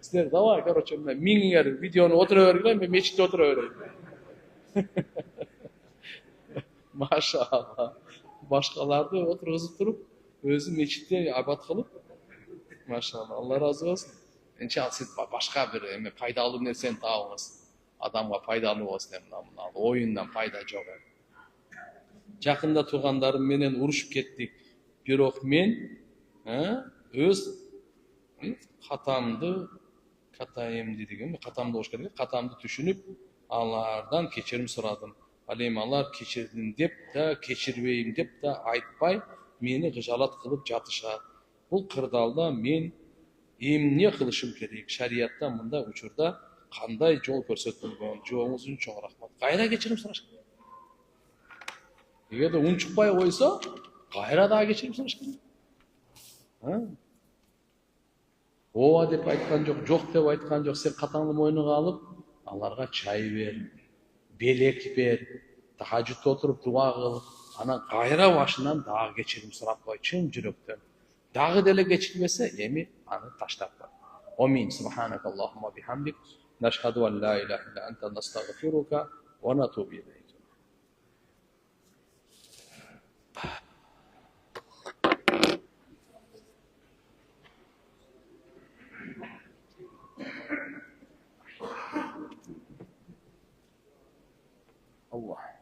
Сиздер давай, короче, миңиңер видеону отура бергиле, мен мечитте отура берейин. Машалла. Башкаларды отургузуп туруп, өзү мечитте абад кылып, машалла, Алла разы болсун. Энче ал сиз башка бир пайдалуу нерсени табыңыз. Адамга пайдалуу болсун, оюндан пайда жок. Жакында туугандарым менен урушуп кеттик. Бирок мен өз катамды болуш керек, катамды түшүнүп, алардан кечирим сурадым. Ал эми алар кечирдим деп да, кечирбейм деп да айтпай, мени кыжалат кылып жатышат. Бул кырдаалда мен эмне кылышым керек? Шариятта мындай учурда кандай жол көрсөтүлгөн? Жоңуз үчүн чоң рахмат. Кайра кечирим сураш керек. Эгерде унчукпай койсо, кайра дагы кечирим сураш керек. Ооба деп айткан жок, жок деп айткан жок. Сен катаңды мойнуңа алып, аларга чай бер, белек бер, тахажжудта отуруп дуа кыл, анан кайра башынан дагы кечирим сурап кой, чын жүрөктөн. Дагы деле кечирбесе, эми аны таштап кой. Амин. Субханакаллахумма бихамдик, нашхаду ан ла иляха илля анта, настагфирука ва натубу илейк. Allah.